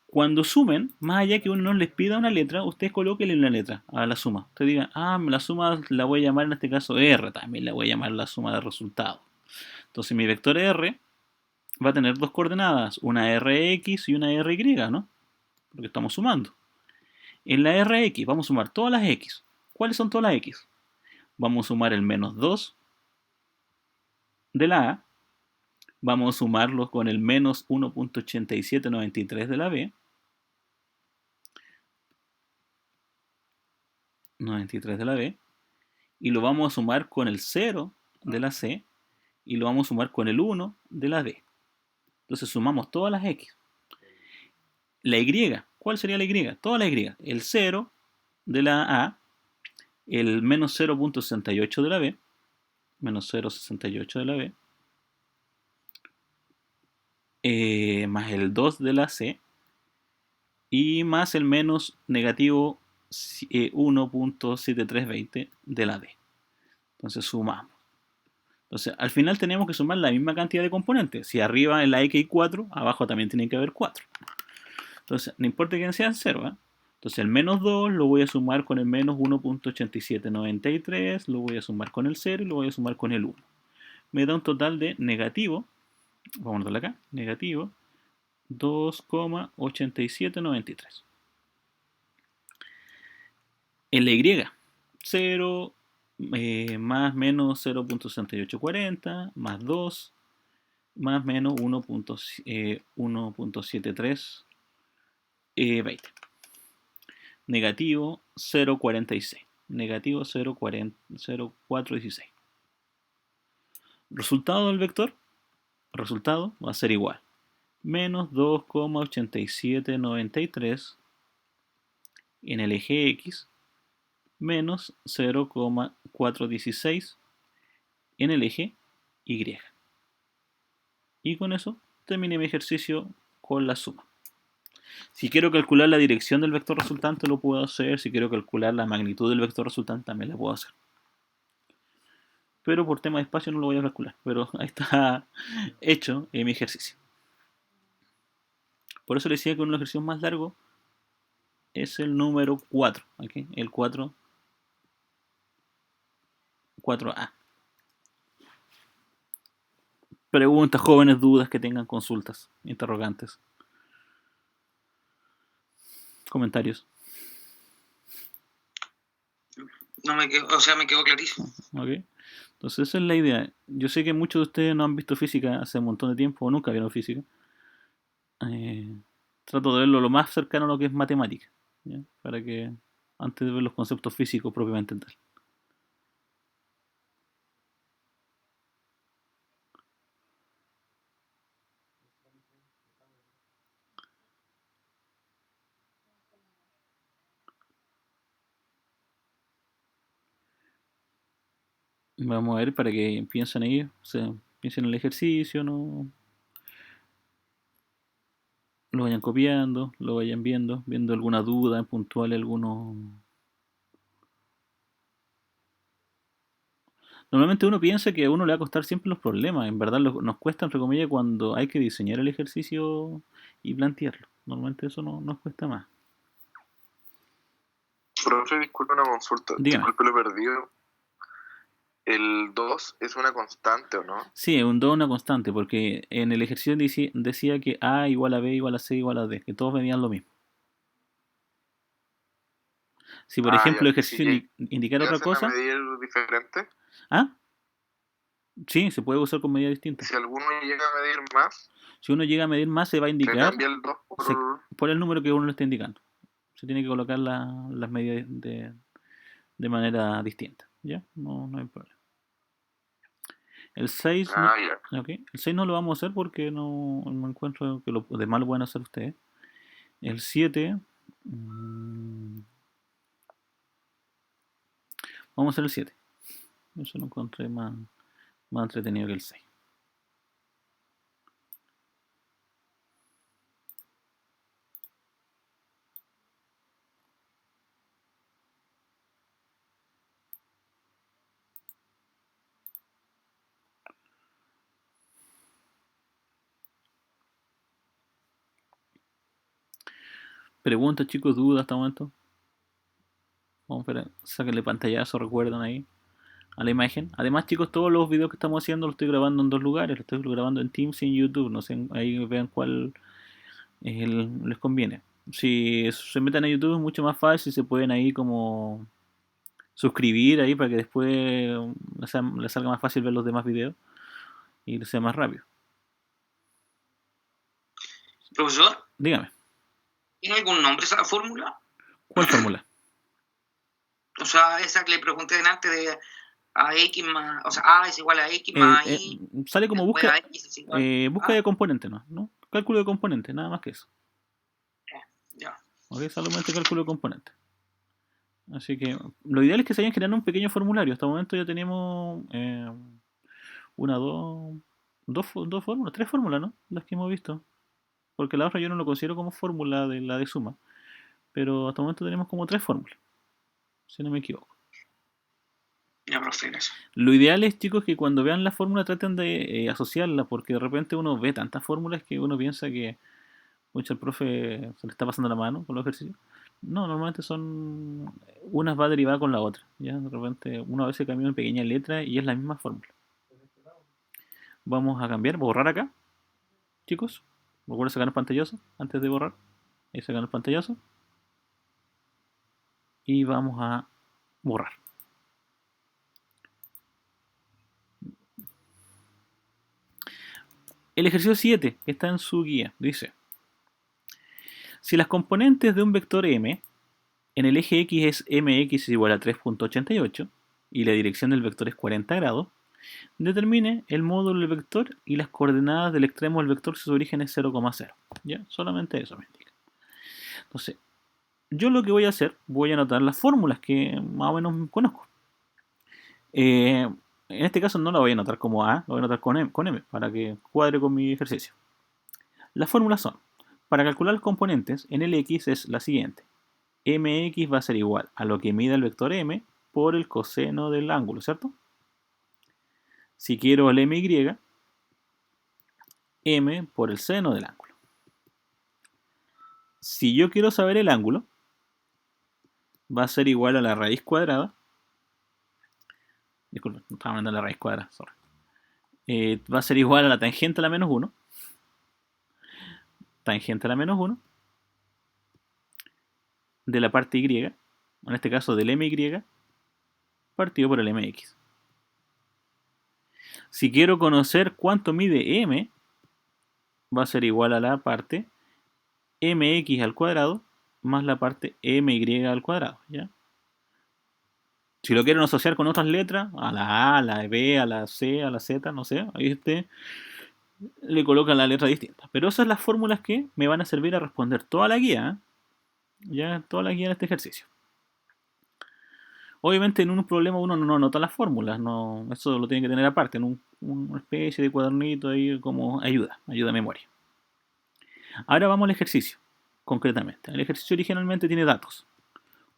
S1: Cuando sumen, más allá que uno no les pida una letra, ustedes colóquenle una letra a la suma. Ustedes digan, la suma la voy a llamar en este caso R, también la voy a llamar la suma de resultados. Entonces mi vector R va a tener dos coordenadas, una Rx y una Ry, ¿no? Porque estamos sumando. En la Rx vamos a sumar todas las X. ¿Cuáles son todas las X? Vamos a sumar el menos 2 de la A, vamos a sumarlo con el menos 1.8793 de la B, 93 de la B, y lo vamos a sumar con el 0 de la C, y lo vamos a sumar con el 1 de la D. Entonces sumamos todas las X. La Y, ¿cuál sería la Y? Todas las Y. El 0 de la A, el menos 0.68 de la B, menos 0.68 de la B, más el 2 de la C, y más el menos negativo 1.7320 de la D. Entonces sumamos. Entonces al final tenemos que sumar la misma cantidad de componentes. Si arriba en la X hay 4, abajo también tiene que haber 4. Entonces no importa que sean 0, ¿eh? Entonces el menos 2 lo voy a sumar con el menos 1.8793, lo voy a sumar con el 0 y lo voy a sumar con el 1. Me da un total de negativo, vamos a anotarlo acá, negativo 2,8793. En la Y, 0 más menos 0.6840 más 2 más menos 1.7320. Negativo 0.46. Negativo 0.416. Resultado del vector. Resultado va a ser igual. Menos 2,8793 en el eje X menos 0,416 en el eje Y. Y con eso terminé mi ejercicio con la suma. Si quiero calcular la dirección del vector resultante lo puedo hacer. Si quiero calcular la magnitud del vector resultante también la puedo hacer. Pero por tema de espacio no lo voy a calcular. Pero ahí está hecho mi ejercicio. Por eso le decía que uno de los ejercicios más largos es el número 4. ¿Okay? El 4A. Preguntas, jóvenes, dudas que tengan, consultas, interrogantes, comentarios.
S2: No me quedó, me quedó clarísimo.
S1: ¿Okay? Entonces esa es la idea. Yo sé que muchos de ustedes no han visto física hace un montón de tiempo o nunca vieron física. Trato de verlo lo más cercano a lo que es matemática, ¿ya? Para que antes de ver los conceptos físicos propiamente tal. Vamos a ver para que piensen ahí, piensen en el ejercicio, no lo vayan copiando, lo vayan viendo alguna duda puntual, alguno. Normalmente uno piensa que a uno le va a costar siempre los problemas, en verdad nos cuesta entre comillas cuando hay que diseñar el ejercicio y plantearlo. Normalmente eso no nos cuesta más.
S7: Profe, disculpe una consulta.
S1: Dígame.
S7: Disculpe lo perdido. ¿El 2 es una constante o no?
S1: Sí, es un 2 una constante, porque en el ejercicio decía que A igual a B igual a C igual a D, que todos medían lo mismo. Si por ejemplo el ejercicio indicara otra cosa...
S7: medir diferente?
S1: ¿Ah? Sí, se puede usar con medidas distintas.
S7: Si alguno llega a medir más...
S1: Si uno llega a medir más, se va a indicar...
S7: ¿Se cambia el 2
S1: por el número que uno le está indicando. Se tiene que colocar las medidas de manera distinta. ¿Ya? No hay problema. El 6, okay. El 6 no lo vamos a hacer porque no me encuentro que lo demás lo pueden hacer ustedes. El 7, vamos a hacer el 7. Eso lo encontré más entretenido que el 6. Preguntas, chicos, dudas hasta el momento. Vamos a ver, sáquenle pantallazo, recuerdan ahí a la imagen. Además, chicos, todos los videos que estamos haciendo los estoy grabando en dos lugares. Los estoy grabando en Teams y en YouTube. No sé, ahí vean cuál les conviene. Si se meten a YouTube es mucho más fácil. Se pueden ahí como suscribir ahí para que después les salga más fácil ver los demás videos y les sea más rápido.
S2: Profesor,
S1: dígame.
S2: ¿Tiene algún nombre esa fórmula?
S1: ¿Cuál fórmula?
S2: O sea, esa que le pregunté delante de AX más, o sea, A es igual a X más Y.
S1: Sale como busca
S2: de
S1: componentes, ¿no? Cálculo de componentes, nada más que eso.
S2: Ya.
S1: Ok, solamente cálculo de componentes. Así que lo ideal es que se vayan generando un pequeño formulario. Hasta el momento ya tenemos una, dos fórmulas, tres fórmulas, ¿no? Las que hemos visto. Porque la otra yo no lo considero como fórmula de la de suma. Pero hasta el momento tenemos como tres fórmulas, si no me equivoco.
S2: Ya, profe, gracias.
S1: Lo ideal es, chicos, que cuando vean la fórmula traten de asociarla, porque de repente uno ve tantas fórmulas que uno piensa que mucho el profe se le está pasando la mano con los ejercicios. No, normalmente son. Una va derivada con la otra. ¿Ya? De repente uno a veces cambia una pequeña letra y es la misma fórmula. Vamos a cambiar, borrar acá, chicos. Recuerden sacar el pantallazo antes de borrar. Ahí sacan el pantallazo. Y vamos a borrar. El ejercicio 7, que está en su guía, dice: si las componentes de un vector m en el eje x es mx es igual a 3.88 y la dirección del vector es 40 grados, determine el módulo del vector y las coordenadas del extremo del vector si su origen es 0,0. ¿Ya? Solamente eso me indica. Entonces, yo lo que voy a hacer, voy a anotar las fórmulas que más o menos conozco. En este caso no la voy a anotar como A, lo voy a anotar con M para que cuadre con mi ejercicio. Las fórmulas son: para calcular los componentes en el X es la siguiente: mx va a ser igual a lo que mida el vector m por el coseno del ángulo, ¿cierto? Si quiero el my, m por el seno del ángulo. Si yo quiero saber el ángulo, va a ser igual a la raíz cuadrada. Disculpen, no estaba mandando la raíz cuadrada, sorry. Va a ser igual a la tangente a la menos 1. Tangente a la menos 1 de la parte y, en este caso del my, partido por el mx. Si quiero conocer cuánto mide m, va a ser igual a la parte mx al cuadrado más la parte my al cuadrado, ¿ya? Si lo quieren asociar con otras letras, a la A, a la B, a la C, a la Z, no sé, ahí le colocan la letra distinta. Pero esas son las fórmulas que me van a servir a responder toda la guía, ya toda la guía de este ejercicio. Obviamente en un problema uno no anota las fórmulas, no, eso lo tiene que tener aparte, en una especie de cuadernito ahí como ayuda a memoria. Ahora vamos al ejercicio, concretamente. El ejercicio originalmente tiene datos.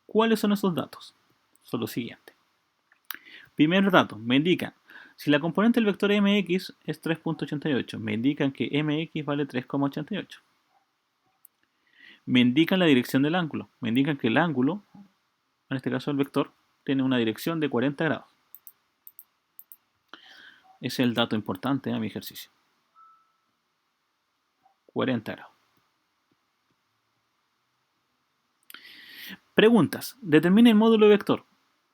S1: ¿Cuáles son esos datos? Son los siguientes. Primer dato, me indican, si la componente del vector mx es 3.88, me indican que mx vale 3,88. Me indican la dirección del ángulo, me indican que el ángulo, en este caso el vector, tiene una dirección de 40 grados. Ese es el dato importante a mi ejercicio. 40 grados. Preguntas. Determine el módulo de vector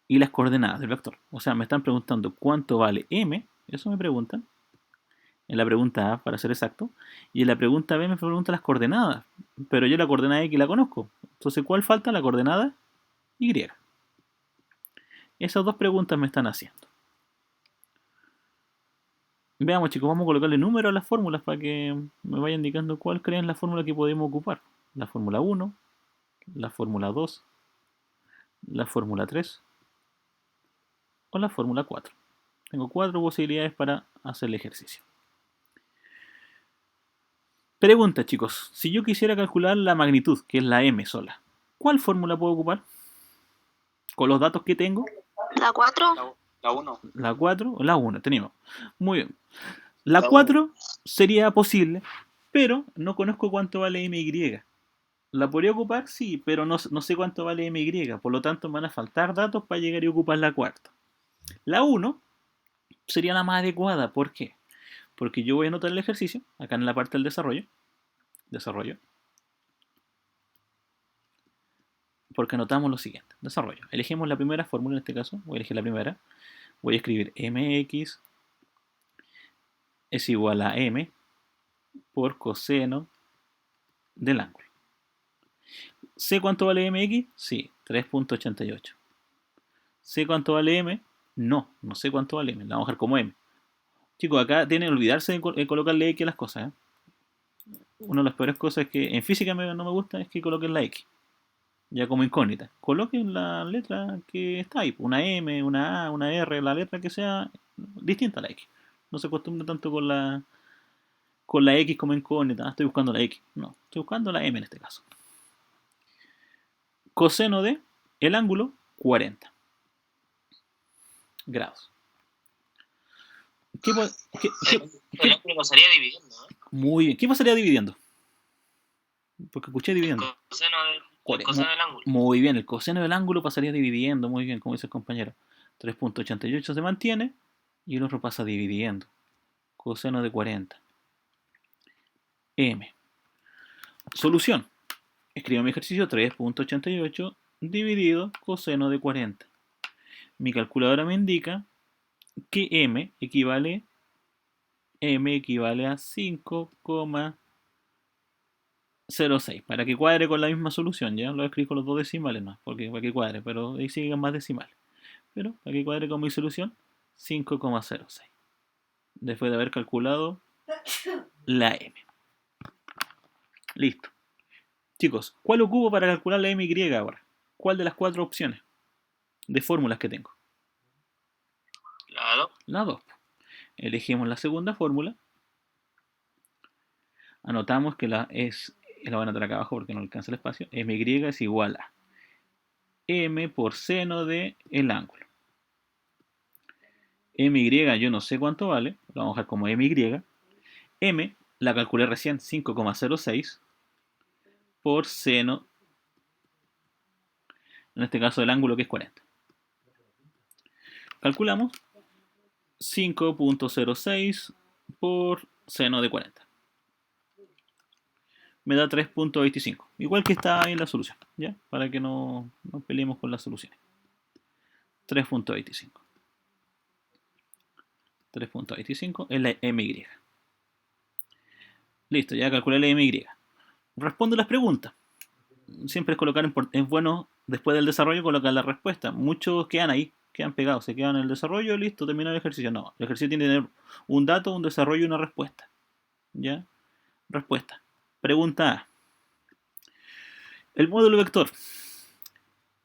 S1: y las coordenadas del vector. O sea, me están preguntando cuánto vale m, eso me preguntan. En la pregunta A, para ser exacto. Y en la pregunta B me preguntan las coordenadas. Pero yo la coordenada X la conozco. Entonces, ¿cuál falta? La coordenada Y. Esas dos preguntas me están haciendo. Veamos, chicos, vamos a colocarle número a las fórmulas para que me vaya indicando cuál creen la fórmula que podemos ocupar. La fórmula 1, la fórmula 2, la fórmula 3 o la fórmula 4. Tengo 4 posibilidades para hacer el ejercicio. Pregunta, chicos, si yo quisiera calcular la magnitud, que es la m sola, ¿cuál fórmula puedo ocupar? Con los datos que tengo.
S4: La 4.
S5: La 1.
S1: La 4 o la 1, tenemos. Muy bien. La 4 sería posible, pero no conozco cuánto vale my. ¿La podría ocupar? Sí, pero no sé cuánto vale my. Por lo tanto, me van a faltar datos para llegar y ocupar la cuarta. La 1 sería la más adecuada. ¿Por qué? Porque yo voy a anotar el ejercicio, acá en la parte del desarrollo. Porque anotamos lo siguiente. Desarrollo. Elegimos la primera fórmula en este caso. Voy a elegir la primera. Voy a escribir mx es igual a m por coseno del ángulo. ¿Sé cuánto vale mx? Sí, 3.88. ¿Sé cuánto vale m? No sé cuánto vale m. La vamos a dejar como m. Chicos, acá tienen que olvidarse de colocarle x a las cosas, ¿eh? Una de las peores cosas que en física no me gusta es que coloquen la x. ya como incógnita. Coloquen la letra que está ahí, una M, una A, una R, la letra que sea distinta a la X. No se acostumbre tanto con la X como incógnita. Estoy buscando la X. No, estoy buscando la M en este caso. Coseno de el ángulo 40 grados. ¿Qué,
S8: el ángulo pasaría dividiendo, ¿eh?
S1: Muy bien. ¿Qué pasaría dividiendo? Porque escuché dividiendo.
S8: El coseno del ángulo.
S1: Muy bien, el coseno del ángulo pasaría dividiendo. Muy bien, como dice el compañero. 3.88 se mantiene y el otro pasa dividiendo. Coseno de 40. M. Solución. Escribo mi ejercicio 3.88 dividido coseno de 40. Mi calculadora me indica que M equivale a 5,06. Para que cuadre con la misma solución, ya lo escribo con los dos decimales, no, porque para que cuadre, pero ahí siguen más decimales. Pero para que cuadre con mi solución, 5,06. Después de haber calculado la M. Listo. Chicos, ¿cuál ocupo para calcular la MY ahora? ¿Cuál de las 4 opciones de fórmulas que tengo?
S8: La 2.
S1: La 2. Elegimos la segunda fórmula. Anotamos que la voy a anotar acá abajo porque no alcanza el espacio. MY es igual a M por seno de el ángulo. MY yo no sé cuánto vale. Lo vamos a dejar como MY. M la calculé recién, 5,06 por seno, en este caso del ángulo que es 40. Calculamos 5.06 por seno de 40. Me da 3.25. Igual que está ahí en la solución, ¿ya? Para que no peleemos con las soluciones. 3.25. 3.25 es la MY. Listo, ya calculé la MY. Respondo las preguntas. Siempre es colocar, es bueno después del desarrollo colocar la respuesta. Muchos quedan ahí, quedan pegados, se quedan en el desarrollo, listo, termina el ejercicio. No, el ejercicio tiene que tener un dato, un desarrollo y una respuesta. ¿Ya? Respuesta. Pregunta A. El módulo vector.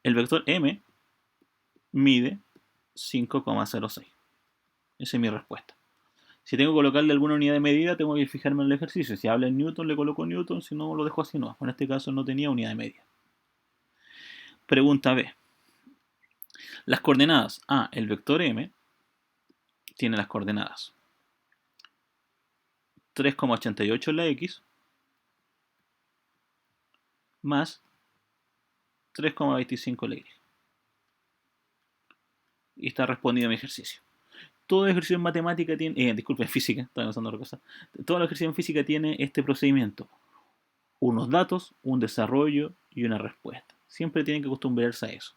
S1: El vector M mide 5,06. Esa es mi respuesta. Si tengo que colocarle alguna unidad de medida, tengo que fijarme en el ejercicio. Si habla en Newton, le coloco Newton, si no, lo dejo así no. En este caso no tenía unidad de medida. Pregunta B. Las coordenadas. El vector M tiene las coordenadas 3,88 en la X más 3,25 en la Y. Y está respondido mi ejercicio. Todo ejercicio en matemática tiene, en física, estaba pensando otra cosa. Todo ejercicio en física tiene este procedimiento. Unos datos, un desarrollo y una respuesta. Siempre tienen que acostumbrarse a eso.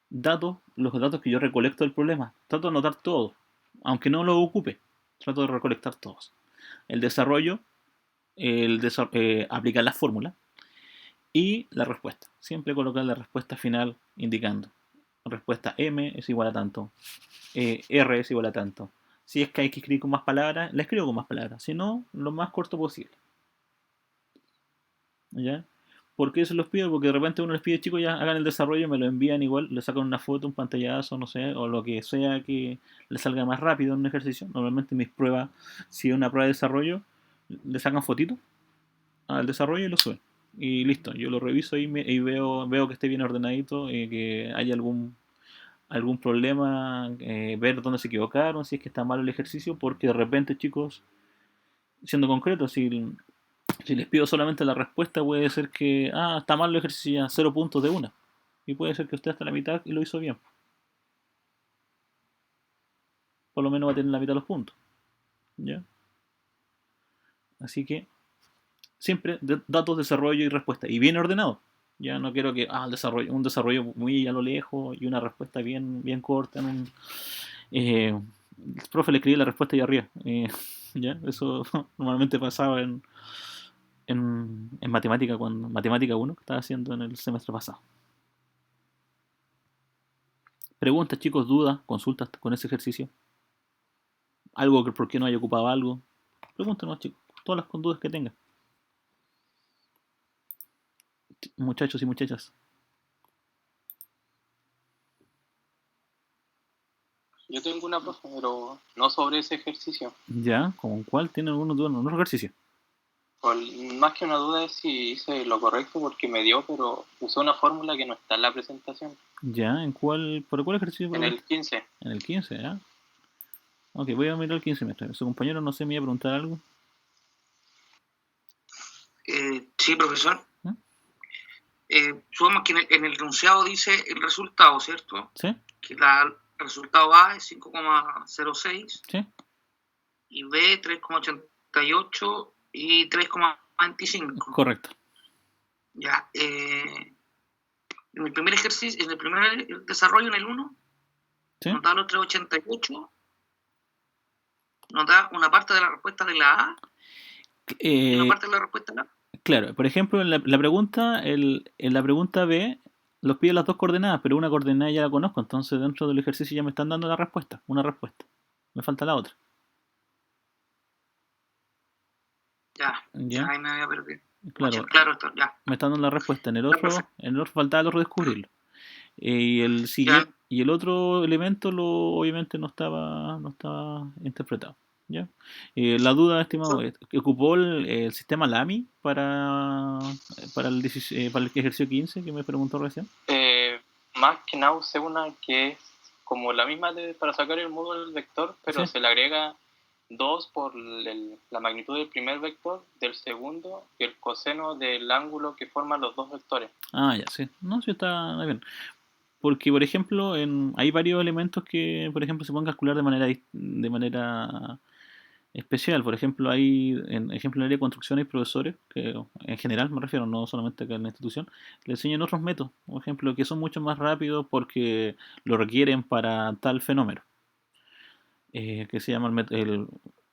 S1: Datos, los datos que yo recolecto del problema. Trato de anotar todos, aunque no los ocupe. Trato de recolectar todos. El desarrollo, aplicar la fórmula y la respuesta. Siempre colocar la respuesta final indicando. Respuesta M es igual a tanto. R es igual a tanto. Si es que hay que escribir con más palabras, la escribo con más palabras. Si no, lo más corto posible. ¿Ya? ¿Por qué se los pido? Porque de repente uno les pide, chicos, ya hagan el desarrollo, me lo envían igual, le sacan una foto, un pantallazo, no sé, o lo que sea que le salga más rápido en un ejercicio. Normalmente mis pruebas, si es una prueba de desarrollo, le sacan fotito al desarrollo y lo suben. Y listo, yo lo reviso y veo que esté bien ordenadito, que haya algún problema, ver dónde se equivocaron, si es que está mal el ejercicio, porque de repente, chicos, siendo concreto, si les pido solamente la respuesta, puede ser que, está mal el ejercicio, ya 0 puntos de una. Y puede ser que usted hasta la mitad y lo hizo bien. Por lo menos va a tener la mitad de los puntos. ¿Ya? Así que, siempre datos, desarrollo y respuesta. Y bien ordenado. Ya no quiero que un desarrollo muy a lo lejos y una respuesta bien corta. El profe le escribí la respuesta ahí arriba. ¿Ya? Eso normalmente pasaba en matemática, matemática 1 que estaba haciendo en el semestre pasado. Preguntas, chicos, dudas, consultas con ese ejercicio. Algo que por qué no haya ocupado algo. Pregúntenos, chicos, todas las dudas que tengan. muchachos y muchachas.
S5: Yo tengo una profe, pero no sobre ese ejercicio.
S1: Ya, ¿con cuál tiene algunos dudas? ¿Un ejercicio?
S5: Más que una duda es si hice lo correcto porque me dio, pero usé una fórmula que no está en la presentación.
S1: Ya, ¿por cuál ejercicio?
S5: En el 15.
S1: En el 15, ¿ya? Ok, voy a mirar el 15 mientras. Su compañero, no sé, me iba a preguntar algo.
S2: Sí, profesor.
S1: ¿Eh?
S2: Supongamos que en el enunciado dice el resultado, ¿cierto?
S1: ¿Sí?
S2: Que el resultado A es 5,06
S1: ¿Sí?
S2: y B 3,88 y 3,25.
S1: Correcto.
S2: Ya. En el primer ejercicio, en el primer desarrollo, en el 1,
S1: ¿Sí?
S2: nos da los 3,88, nos da una parte de la respuesta de la A y una parte de la respuesta de la A.
S1: Claro, por ejemplo, en la pregunta B, los pide las dos coordenadas, pero una coordenada ya la conozco, entonces dentro del ejercicio ya me están dando una respuesta. Me falta la otra.
S2: Ya.
S1: ¿Ya?
S2: Ahí me había perdido.
S1: Claro,
S2: Ya.
S1: me están dando la respuesta. En el otro faltaba el otro descubrirlo. Y el siguiente, y el otro elemento obviamente no estaba interpretado. ¿Ya? La duda, estimado, es que ocupó el sistema LAMI para el ejercicio 15 que me preguntó recién.
S5: Más que nada usé una que es como la misma para sacar el módulo del vector, pero
S1: Sí.
S5: se le agrega 2 por la magnitud del primer vector, del segundo y el coseno del ángulo que forman los dos vectores.
S1: Ah, ya, sí. No, sí está bien. Porque, por ejemplo, hay varios elementos que, por ejemplo, se pueden calcular de manera especial. Por ejemplo, en el área de construcción hay profesores, que en general me refiero, no solamente acá en la institución, le enseñan otros métodos, por ejemplo, que son mucho más rápidos porque lo requieren para tal fenómeno. Que se llama el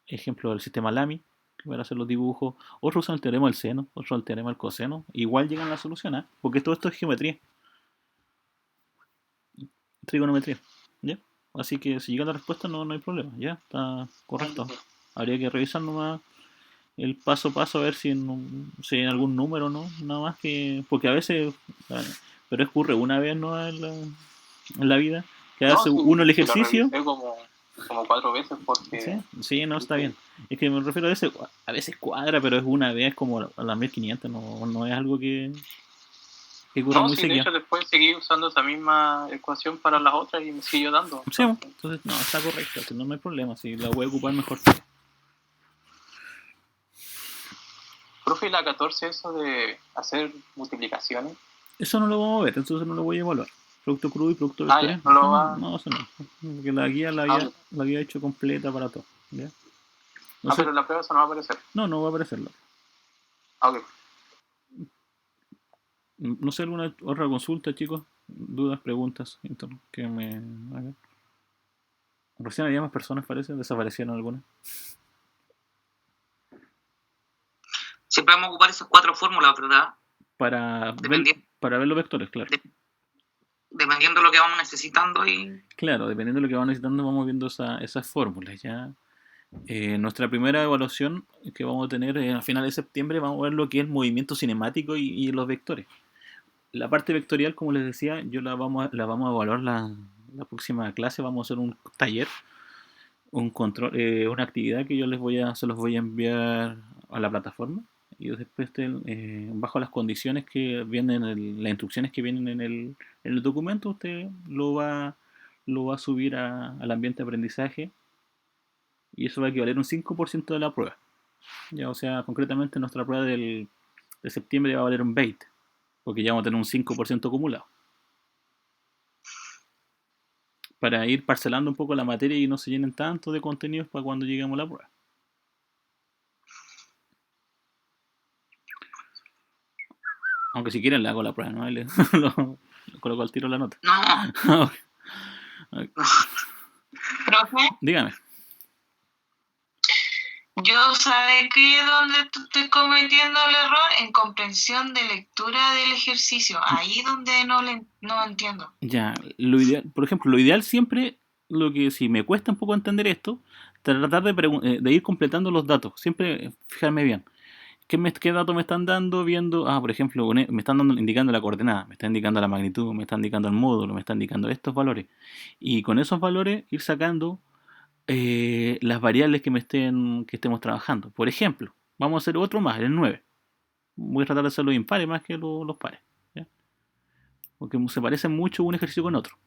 S1: ejemplo del sistema LAMI, para hacer los dibujos. Otros usan el teorema del seno, otros el teorema del coseno. Igual llegan a la solución, porque todo esto es geometría, trigonometría, ¿ya? Así que si llega la respuesta no hay problema, ya está correcto. Habría que revisar nomás el paso a paso a ver si hay algún número, ¿no? Nada más que... Porque a veces... Pero ocurre una vez, ¿no? En la vida. Que hace uno el ejercicio...
S5: Como 4 veces porque...
S1: Sí, no, está bien. Es que me refiero a veces cuadra, pero es una vez como a las 1500, no es algo que ocurra muy seguido.
S5: De hecho después seguí usando esa misma ecuación para las otras y me siguió dando.
S1: Sí, entonces no, está correcto, no hay problema, si la voy a ocupar mejor.
S5: Profe, la 14, eso de hacer multiplicaciones.
S1: Eso no lo vamos a ver, entonces no lo voy a evaluar. Producto crudo y producto de vectores. No, eso no. Porque la guía la había hecho completa para todo. ¿Ya?
S5: Pero en la prueba eso no va a aparecer.
S1: No va a aparecerlo.
S5: Ok.
S1: No sé, alguna otra consulta, chicos, dudas, preguntas que me hagan. Recién había más personas, parece, desaparecieron algunas.
S2: Siempre vamos a ocupar esas 4 fórmulas, ¿verdad?
S1: Para ver los vectores, claro.
S2: Dependiendo de lo que vamos necesitando.
S1: Claro, dependiendo de lo que vamos necesitando, vamos viendo esas fórmulas. Ya. Nuestra primera evaluación que vamos a tener a finales de septiembre, vamos a ver lo que es el movimiento cinemático y los vectores. La parte vectorial, como les decía, yo la vamos a evaluar la próxima clase. Vamos a hacer un taller, un control, una actividad que yo se los voy a enviar a la plataforma. Y después bajo las condiciones que vienen, las instrucciones que vienen en el documento, usted lo va a subir al ambiente de aprendizaje y eso va a equivaler a un 5% de la prueba. Ya, o sea, concretamente nuestra prueba de septiembre va a valer un 20%, porque ya vamos a tener un 5% acumulado. Para ir parcelando un poco la materia y no se llenen tanto de contenidos para cuando lleguemos a la prueba. Aunque si quieren le hago la prueba, ¿no? Le coloco al tiro la nota.
S2: No.
S3: Profe,
S1: Dígame.
S3: yo sabe que donde estoy cometiendo el error en comprensión de lectura del ejercicio, ahí donde no entiendo.
S1: Ya, lo ideal, por ejemplo, lo ideal siempre, si me cuesta un poco entender esto, tratar de ir completando los datos, siempre fijarme bien. ¿Qué datos me están dando viendo? Por ejemplo, me están indicando la coordenada, me está indicando la magnitud, me está indicando el módulo, me está indicando estos valores. Y con esos valores ir sacando las variables que estemos trabajando. Por ejemplo, vamos a hacer otro más, el 9. Voy a tratar de hacer los impares más que los pares, ¿ya? Porque se parecen mucho un ejercicio con otro.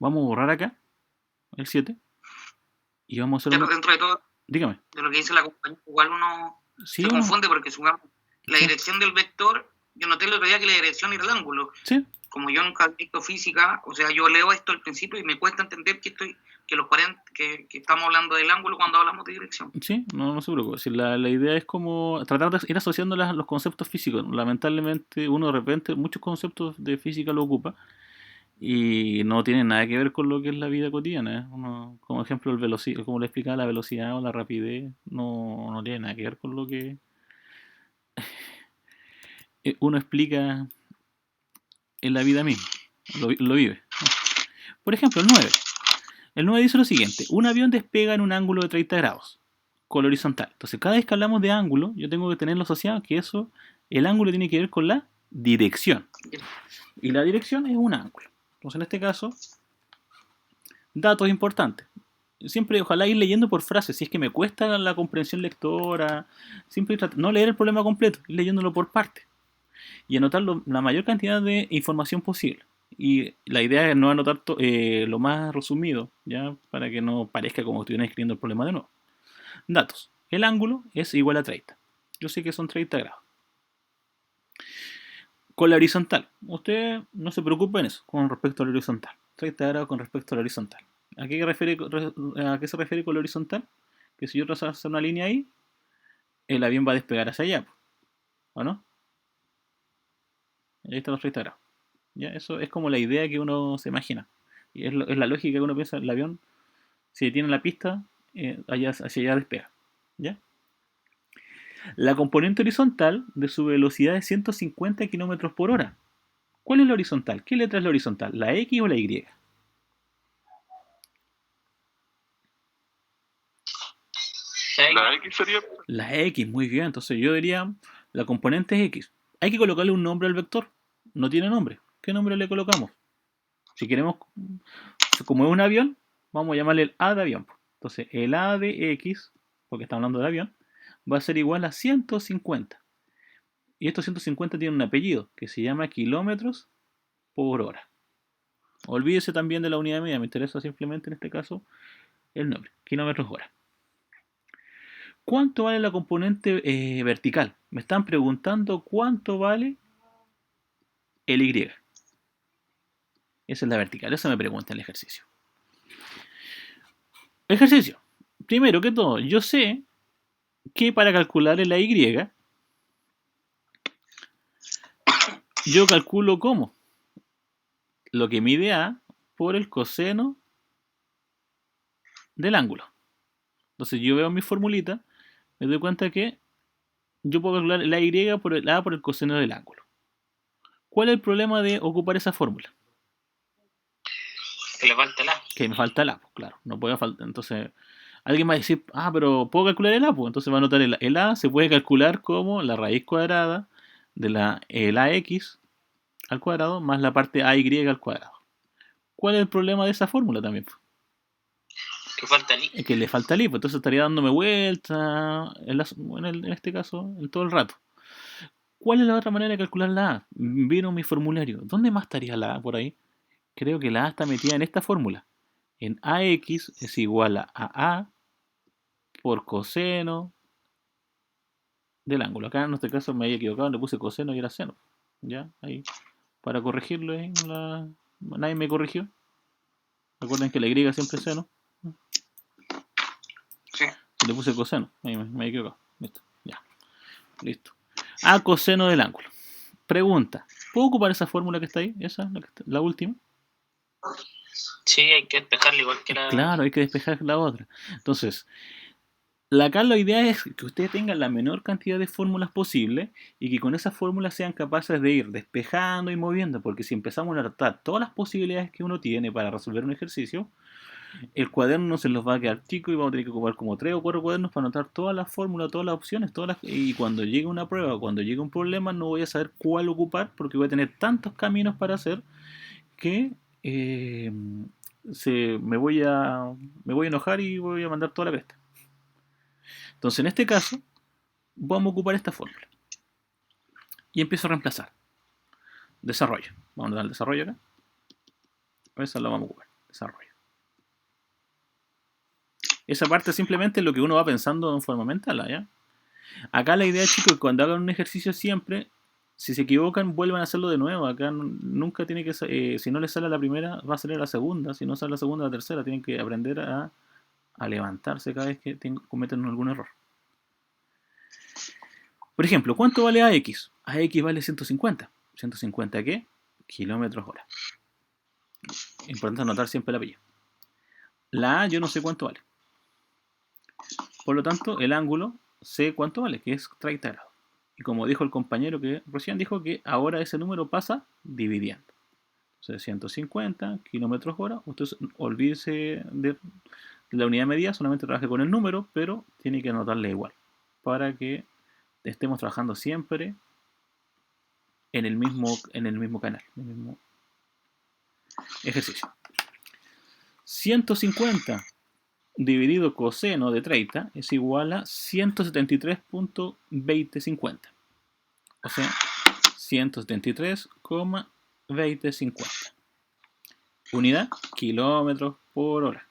S1: Vamos a borrar acá el 7 y vamos a hacer
S2: Pero dentro de todo,
S1: dígame.
S2: De lo que dice la compañía, igual uno se confunde porque supongamos la dirección del vector, yo noté el otro día que la dirección era el ángulo.
S1: Sí.
S2: Como yo nunca he visto física, o sea, yo leo esto al principio y me cuesta entender que estamos hablando del ángulo cuando hablamos de dirección.
S1: Sí, no se preocupe. Si la idea es como tratar de ir asociando los conceptos físicos. Lamentablemente uno de repente muchos conceptos de física lo ocupa y no tienen nada que ver con lo que es la vida cotidiana. Como ejemplo, como le explicaba, la velocidad o la rapidez no tiene nada que ver con lo que uno explica en la vida misma, lo vive. Por ejemplo, el 9. El 9 dice lo siguiente: un avión despega en un ángulo de 30 grados con la horizontal. Entonces, cada vez que hablamos de ángulo, yo tengo que tenerlo asociado que el ángulo tiene que ver con la dirección. Y la dirección es un ángulo. Entonces, en este caso, datos importantes. Siempre, ojalá ir leyendo por frases. Si es que me cuesta la comprensión lectora, siempre no leer el problema completo, ir leyéndolo por partes. Y anotar la mayor cantidad de información posible. Y la idea es no anotar lo más resumido, ya, para que no parezca como que estuvieran escribiendo el problema de nuevo. Datos. El ángulo es igual a 30. Yo sé que son 30 grados. Con la horizontal. Usted no se preocupe en eso con respecto a la horizontal. 30 grados con respecto a la horizontal. ¿A qué se refiere con la horizontal? Que si yo trazo una línea ahí, el avión va a despegar hacia allá, ¿o no? Ahí están los 30 grados. ¿Ya? Eso es como la idea que uno se imagina. Y es la lógica que uno piensa. El avión, si detiene la pista, hacia allá despega. ¿Ya? La componente horizontal de su velocidad es 150 km por hora. ¿Cuál es la horizontal? ¿Qué letra es la horizontal? ¿La X o la Y?
S7: La X sería...
S1: La X, muy bien. Entonces yo diría, la componente es X. Hay que colocarle un nombre al vector. No tiene nombre. ¿Qué nombre le colocamos? Si queremos, como es un avión, vamos a llamarle el A de avión. Entonces el A de X, porque estamos hablando del avión, va a ser igual a 150. Y estos 150 tienen un apellido que se llama kilómetros por hora. Olvídese también de la unidad de medida, me interesa simplemente en este caso el nombre, kilómetros hora. ¿Cuánto vale la componente vertical? Me están preguntando cuánto vale el Y. Esa es la vertical, eso me pregunta en el ejercicio. Ejercicio. Primero que todo, yo sé que para calcular la Y, yo calculo como lo que mide A por el coseno del ángulo. Entonces yo veo mi formulita, me doy cuenta que yo puedo calcular la Y por el A por el coseno del ángulo. ¿Cuál es el problema de ocupar esa fórmula?
S8: Que le falta el A.
S1: Que me falta el A, pues, claro, no puede faltar. Entonces, alguien va a decir, pero ¿puedo calcular el A? Pues entonces va a notar el A se puede calcular como la raíz cuadrada de el AX al cuadrado más la parte AY al cuadrado. ¿Cuál es el problema de esa fórmula también?
S8: Que falta el I.
S1: Que le falta el I, pues entonces estaría dándome vuelta, en este caso, en todo el rato. ¿Cuál es la otra manera de calcular la A? Vino mi formulario. ¿Dónde más estaría la A por ahí? Creo que la A está metida en esta fórmula. En AX es igual a A por coseno del ángulo. Acá en este caso me había equivocado, le puse coseno y era seno. ¿Ya? Ahí. Para corregirlo, nadie me corrigió. Recuerden que la Y siempre es seno.
S2: Sí.
S1: Le puse coseno. Ahí me había equivocado. Listo. Ya. Listo. A coseno del ángulo. Pregunta. ¿Puedo ocupar esa fórmula que está ahí? Esa, la última.
S8: Sí, hay que despejarla igual que la...
S1: Claro, hay que despejar la otra. Entonces, acá la idea es que ustedes tengan la menor cantidad de fórmulas posible y que con esas fórmulas sean capaces de ir despejando y moviendo, porque si empezamos a anotar todas las posibilidades que uno tiene para resolver un ejercicio, el cuaderno se los va a quedar chico y vamos a tener que ocupar como 3 o 4 cuadernos para anotar todas las fórmulas, todas las opciones, y cuando llegue una prueba, cuando llegue un problema, no voy a saber cuál ocupar porque voy a tener tantos caminos para hacer que me voy a enojar y voy a mandar toda la cresta. Entonces, en este caso, vamos a ocupar esta fórmula. Y empiezo a reemplazar. Desarrollo. Vamos a dar el desarrollo acá. Esa la vamos a ocupar. Desarrollo. Esa parte simplemente es lo que uno va pensando en forma mental, ¿ya? Acá la idea, chicos, es que cuando hagan un ejercicio siempre, si se equivocan, vuelvan a hacerlo de nuevo. Acá nunca tiene que si no les sale la primera, va a salir la segunda. Si no sale la segunda, la tercera. Tienen que aprender a levantarse cada vez que cometen algún error. Por ejemplo, ¿cuánto vale AX? AX vale 150. ¿150 qué? Kilómetros hora. Importante anotar siempre el apellido. La A yo no sé cuánto vale. Por lo tanto, el ángulo sé cuánto vale, que es 30 grados. Y como dijo el compañero que recién dijo que ahora ese número pasa dividiendo. Entonces 150 kilómetros hora. Usted olvídese de la unidad de medida, solamente trabaje con el número, pero tiene que anotarle igual. Para que estemos trabajando siempre en el mismo canal, en el mismo ejercicio. 150 dividido coseno de 30 es igual a 173.2050. O sea, 173,2050. Unidad, kilómetros por hora.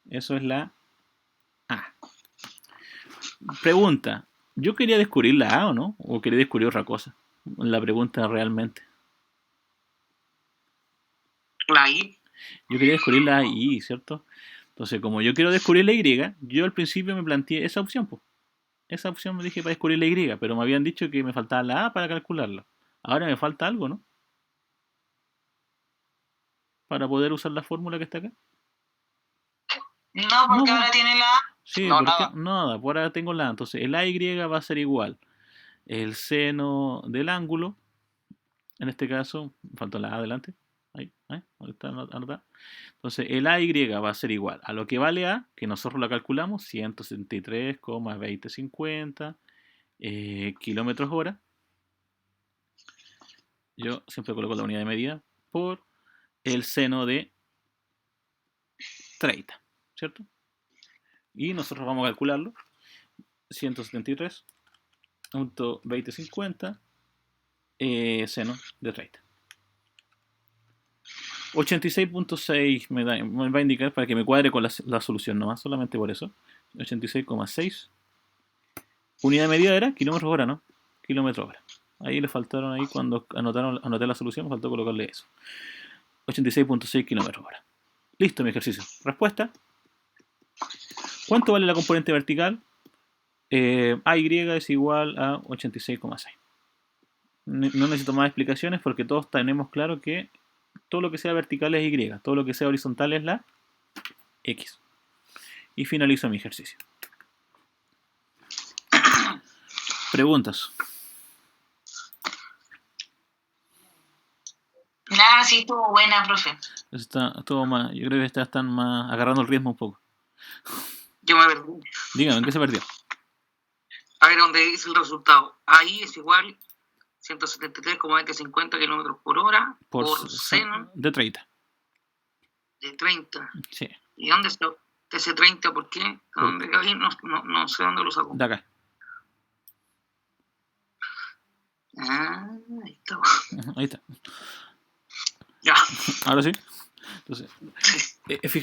S1: Eso es la A. Pregunta, ¿yo quería descubrir la A o no? ¿O quería descubrir otra cosa? La pregunta realmente.
S2: La I.
S1: Yo quería descubrir la I, ¿cierto? Entonces, como yo quiero descubrir la Y, yo al principio me planteé esa opción, pues. Esa opción me dije para descubrir la Y, pero me habían dicho que me faltaba la A para calcularla. Ahora me falta algo, ¿no? Para poder usar la fórmula que está acá.
S3: No, porque ahora tiene la A.
S1: Sí,
S6: No,
S1: porque
S6: nada.
S1: nada, por ahora tengo la A. Entonces, el AY va a ser igual. El seno del ángulo, en este caso, me faltó la A adelante. Ahí está anotada. Entonces, el AY va a ser igual a lo que vale A, que nosotros la calculamos, 163,2050 kilómetros hora. Yo siempre coloco la unidad de medida por el seno de 30, ¿cierto? Y nosotros vamos a calcularlo. 173.2050 seno de 30. 86.6 me va a indicar para que me cuadre con la solución nomás, solamente por eso. 86,6. Unidad de medida era kilómetros hora, ¿no? Kilómetros hora. Ahí le faltaron, ahí cuando anoté la solución, me faltó colocarle eso. 86.6 kilómetros hora. Listo mi ejercicio. Respuesta. ¿Cuánto vale la componente vertical? AY es igual a 86,6. No necesito más explicaciones porque todos tenemos claro que todo lo que sea vertical es Y, todo lo que sea horizontal es la X. Y finalizo mi ejercicio. ¿Preguntas?
S3: Nada, sí estuvo buena, profe.
S1: Estuvo más, yo creo que están más agarrando el ritmo un poco.
S2: Yo me perdí.
S1: Dígame, ¿en qué se perdió?
S2: A ver, donde dice el resultado. Ahí es igual 173,2050 kilómetros por hora por seno
S1: de 30.
S2: De 30.
S1: Sí.
S2: ¿Y dónde está ese 30? ¿Por qué? ¿Dónde? Ahí no sé dónde lo sacó.
S1: De acá.
S2: Ahí está.
S1: Ahí está.
S2: Ya.
S1: Ahora sí. Entonces,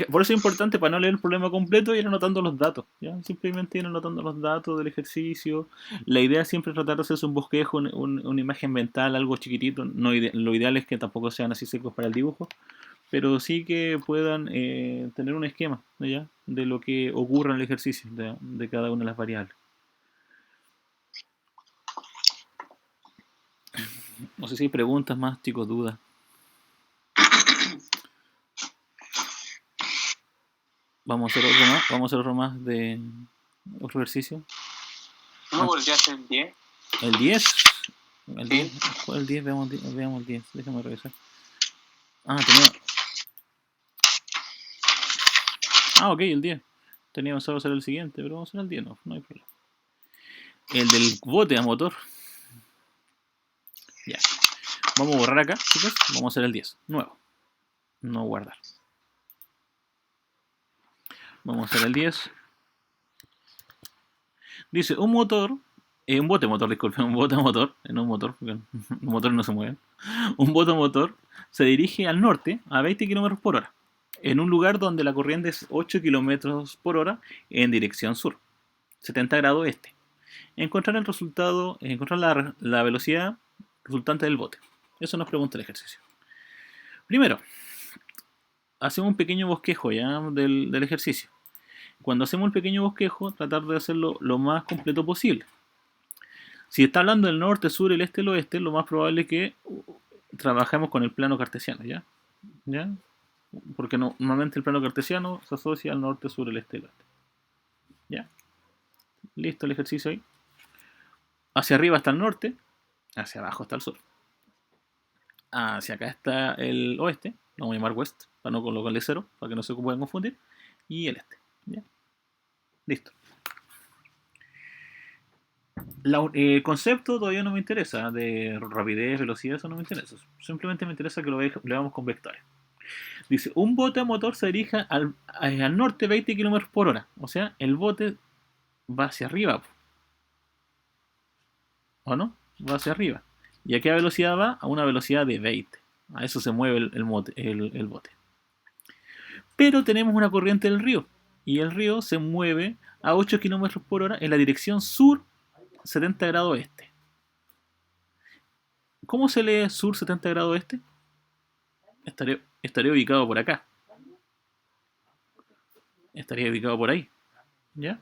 S1: por eso es importante, para no leer el problema completo, ir anotando los datos. ¿Ya? Simplemente ir anotando los datos del ejercicio. La idea siempre es tratar de hacerse un bosquejo, una imagen mental, algo chiquitito. Lo ideal es que tampoco sean así secos para el dibujo, pero sí que puedan tener un esquema, ¿ya? De lo que ocurre en el ejercicio, de cada una de las variables. No sé si hay preguntas más, chicos, dudas. Vamos a hacer otro más de otro ejercicio.
S5: ¿Cómo volví a hacer el 10?
S1: ¿El 10? ¿El 10?
S5: Sí.
S1: ¿Cuál el 10? Veamos el 10. Déjame revisar. Tenía... Ah, ok, el 10. Tenía pensado hacer el siguiente, pero vamos a hacer el 10, no hay problema. El del bote a motor. Ya. Vamos a borrar acá, chicos. Vamos a hacer el 10. Nuevo. No guardar. Vamos a hacer el 10. Dice, un motor... un bote motor, disculpen. Un bote motor. No un motor, porque los motores no se mueven. Un bote motor se dirige al norte a 20 km por hora. En un lugar donde la corriente es 8 km por hora en dirección sur. 70 grados este. Encontrar el resultado, encontrar la velocidad resultante del bote. Eso nos pregunta el ejercicio. Primero, hacemos un pequeño bosquejo ya del ejercicio. Cuando hacemos el pequeño bosquejo, tratar de hacerlo lo más completo posible. Si está hablando del norte, sur, el este, el oeste, lo más probable es que trabajemos con el plano cartesiano, ¿ya? Porque normalmente el plano cartesiano se asocia al norte, sur, el este, el oeste. ¿Ya? Listo el ejercicio ahí. Hacia arriba está el norte, hacia abajo está el sur. Hacia acá está el oeste, lo vamos a llamar west, para no colocarle 0, para que no se puedan confundir. Y el este. ¿Ya? Listo. El concepto todavía no me interesa, de rapidez, velocidad, eso no me interesa. Simplemente me interesa que lo veamos con vectores. Dice, un bote a motor se dirige al norte 20 km por hora. O sea, el bote va hacia arriba. ¿O no? Va hacia arriba. ¿Y a qué velocidad va? A una velocidad de 20. A eso se mueve el bote. Pero tenemos una corriente del río. Y el río se mueve a 8 km por hora en la dirección sur 70 grados este. ¿Cómo se lee sur 70 grados este? Estaría ubicado por acá. Estaría ubicado por ahí. ¿Ya?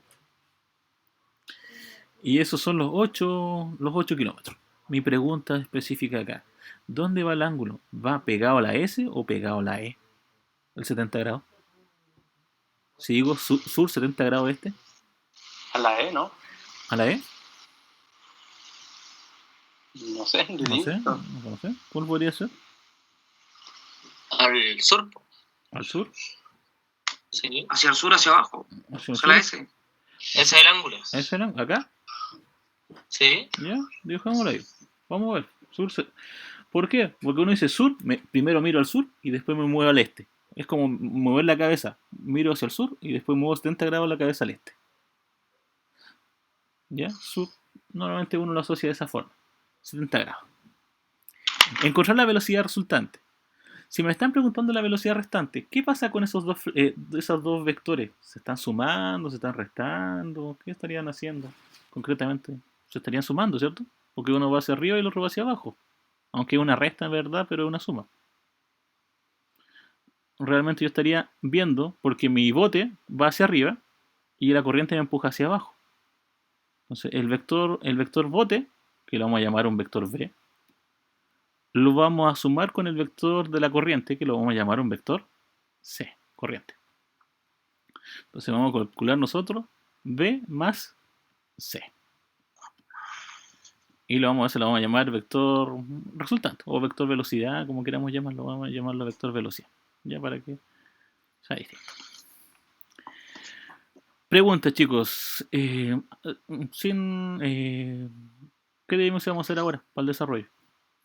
S1: Y esos son los 8 kilómetros. Mi pregunta específica acá. ¿Dónde va el ángulo? ¿Va pegado a la S o pegado a la E? El 70 grados. Si digo sur 70 grados este.
S5: A la E, ¿no?
S1: ¿A la E?
S5: No sé.
S1: No sé. ¿Cuál podría ser?
S8: Al sur.
S1: ¿Al sur?
S8: Sí.
S2: Hacia el sur, hacia abajo.
S1: ¿Hacia el
S2: Hacia la
S1: sur?
S2: S.
S8: Ese es el ángulo.
S1: ¿Ese es el ángulo? ¿Acá?
S8: Sí.
S1: Ya, dejémoslo ahí. Vamos a ver. ¿Por qué? Porque uno dice sur, primero miro al sur y después me muevo al este. Es como mover la cabeza. Miro hacia el sur y después muevo 70 grados la cabeza al este. ¿Ya? Sur. Normalmente uno lo asocia de esa forma. 70 grados. Encontrar la velocidad resultante. Si me están preguntando la velocidad restante, ¿qué pasa con esos dos vectores? ¿Se están sumando? ¿Se están restando? ¿Qué estarían haciendo concretamente? Se estarían sumando, ¿cierto? Porque uno va hacia arriba y el otro va hacia abajo. Aunque es una resta en verdad, pero es una suma. Realmente yo estaría viendo porque mi bote va hacia arriba y la corriente me empuja hacia abajo. Entonces el vector bote, que lo vamos a llamar un vector V, lo vamos a sumar con el vector de la corriente, que lo vamos a llamar un vector C, corriente. Entonces vamos a calcular nosotros V más C. Y lo vamos a llamar vector resultante, o vector velocidad, como queramos llamarlo, vamos a llamarlo vector velocidad. Ya para que sea distinto. Pregunta, chicos. ¿Qué debemos hacer ahora para el desarrollo?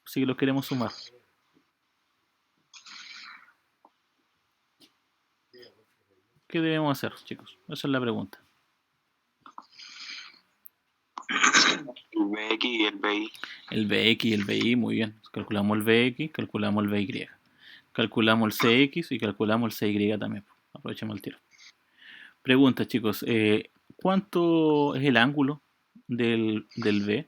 S1: Si lo queremos sumar. ¿Qué debemos hacer, chicos? Esa es la pregunta.
S7: El Vx y el Vi.
S1: El Vx y el Vi, muy bien. Calculamos el Vx, calculamos el Vy. Calculamos el Cx y calculamos el Cy también. Aprovechemos el tiro. Pregunta, chicos. ¿Cuánto es el ángulo del V?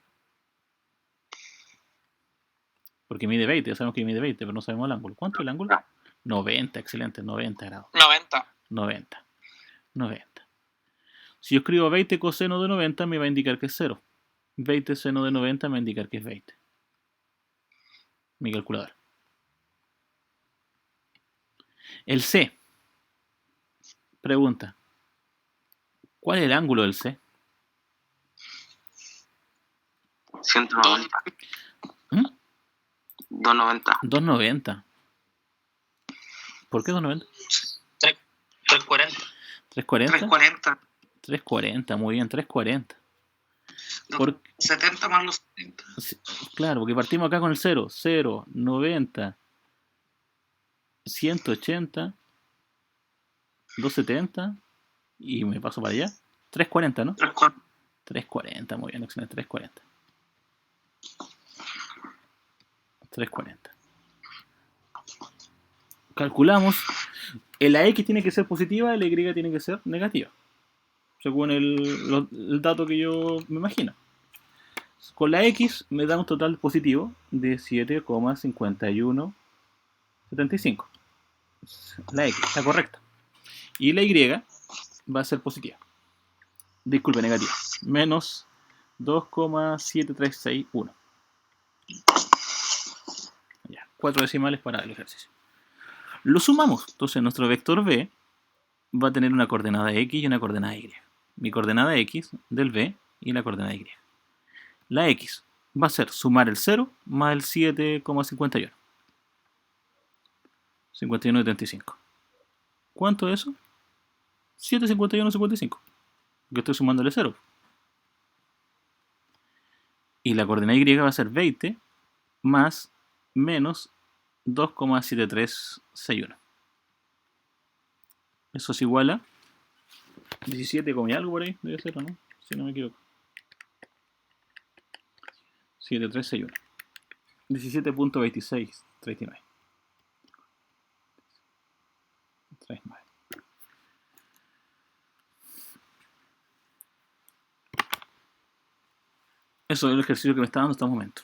S1: Porque mide 20, ya sabemos que mide 20, pero no sabemos el ángulo. ¿Cuánto es el ángulo? 90, excelente, 90 grados. 90. Si yo escribo 20 coseno de 90, me va a indicar que es 0. 20 seno de 90 me va a indicar que es 20. Mi calculadora. El C. Pregunta. ¿Cuál es el ángulo del C?
S2: 190. 290.
S1: 290. ¿Por qué 290?
S8: 340.
S1: ¿340?
S2: 340.
S1: 340, muy bien, 340.
S2: Los 70 más los 70.
S1: Claro, porque partimos acá con el 0, 0, 90, 180, 270 y me paso para allá. 340, ¿no? 340, muy bien, excelente, 340. 340. Calculamos, la X tiene que ser positiva y la Y tiene que ser negativa, según el dato que yo me imagino. Con la X me da un total positivo de 7,5175. La X está correcta. Y la Y va a ser positiva. Disculpe, negativa. Menos 2,7361. Ya, 4 decimales para el ejercicio. Lo sumamos. Entonces nuestro vector B va a tener una coordenada X y una coordenada Y. Mi coordenada X del B y la coordenada Y. La X va a ser sumar el 0 más el 7,51. 51,75. ¿Cuánto es eso? 7,51,55. Yo estoy sumándole 0. Y la coordenada Y va a ser 20 más menos 2,7361. Eso es igual a 17, y algo por ahí, debe ser, ¿no? Si no me equivoco. 7361. 17.2639. 39. Eso es el ejercicio que me está dando hasta el momento.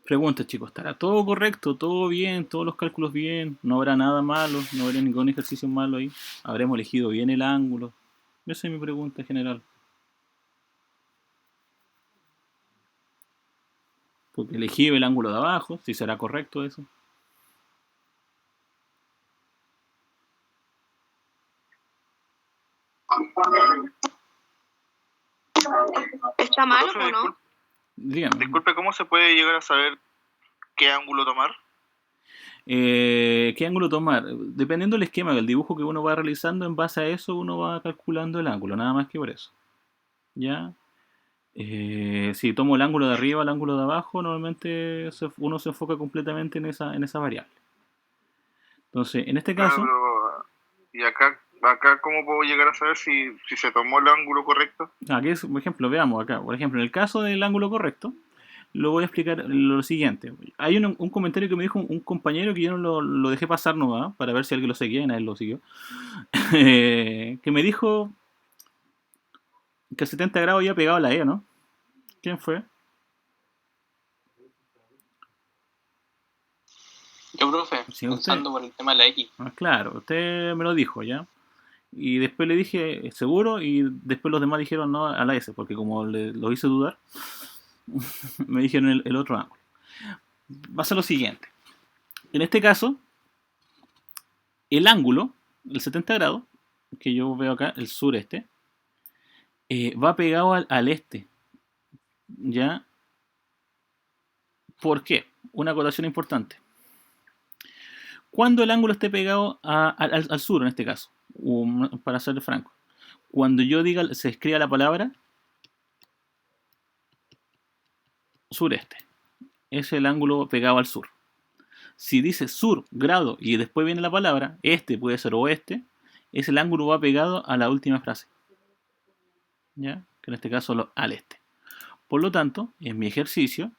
S1: Pregunta, chicos, ¿estará todo correcto? ¿Todo bien? ¿Todos los cálculos bien? ¿No habrá nada malo? ¿No habrá ningún ejercicio malo ahí? ¿Habremos elegido bien el ángulo? Esa es mi pregunta general. Porque elegí el ángulo de abajo, si será correcto eso.
S4: ¿Está mal o no?
S1: Dígame.
S6: Disculpe, ¿cómo se puede llegar a saber qué ángulo tomar?
S1: ¿Qué ángulo tomar? Dependiendo del esquema, del dibujo que uno va realizando, en base a eso uno va calculando el ángulo, nada más que por eso. ¿Ya? Si tomo el ángulo de arriba, el ángulo de abajo, normalmente uno se enfoca completamente en esa variable. Entonces, en este caso...
S6: ¿Y acá cómo puedo llegar a saber si se tomó el ángulo correcto?
S1: Aquí es, por ejemplo, veamos acá. Por ejemplo, en el caso del ángulo correcto, lo voy a explicar lo siguiente. Hay un comentario que me dijo un compañero que yo no lo dejé pasar nomás, para ver si alguien lo seguía, y nadie lo siguió. Que me dijo que el 70 grados ya pegado a la E, ¿no? ¿Quién fue?
S5: Yo, profe,
S1: Sí,
S5: pensando por el tema de la X.
S1: Claro, usted me lo dijo, ¿ya? Y después le dije, seguro, y después los demás dijeron no a la S, porque como lo hice dudar, me dijeron el otro ángulo. Va a ser lo siguiente. En este caso, el ángulo, el 70 grados, que yo veo acá, el sureste, va pegado al este. ¿Ya? ¿Por qué? Una acotación importante. Cuando el ángulo esté pegado al sur, en este caso, para ser franco, cuando yo diga, se escriba la palabra sureste, es el ángulo pegado al sur. Si dice sur, grado, y después viene la palabra este, puede ser oeste, es el ángulo va pegado a la última frase, ¿ya? Que en este caso al este. Por lo tanto, en mi ejercicio,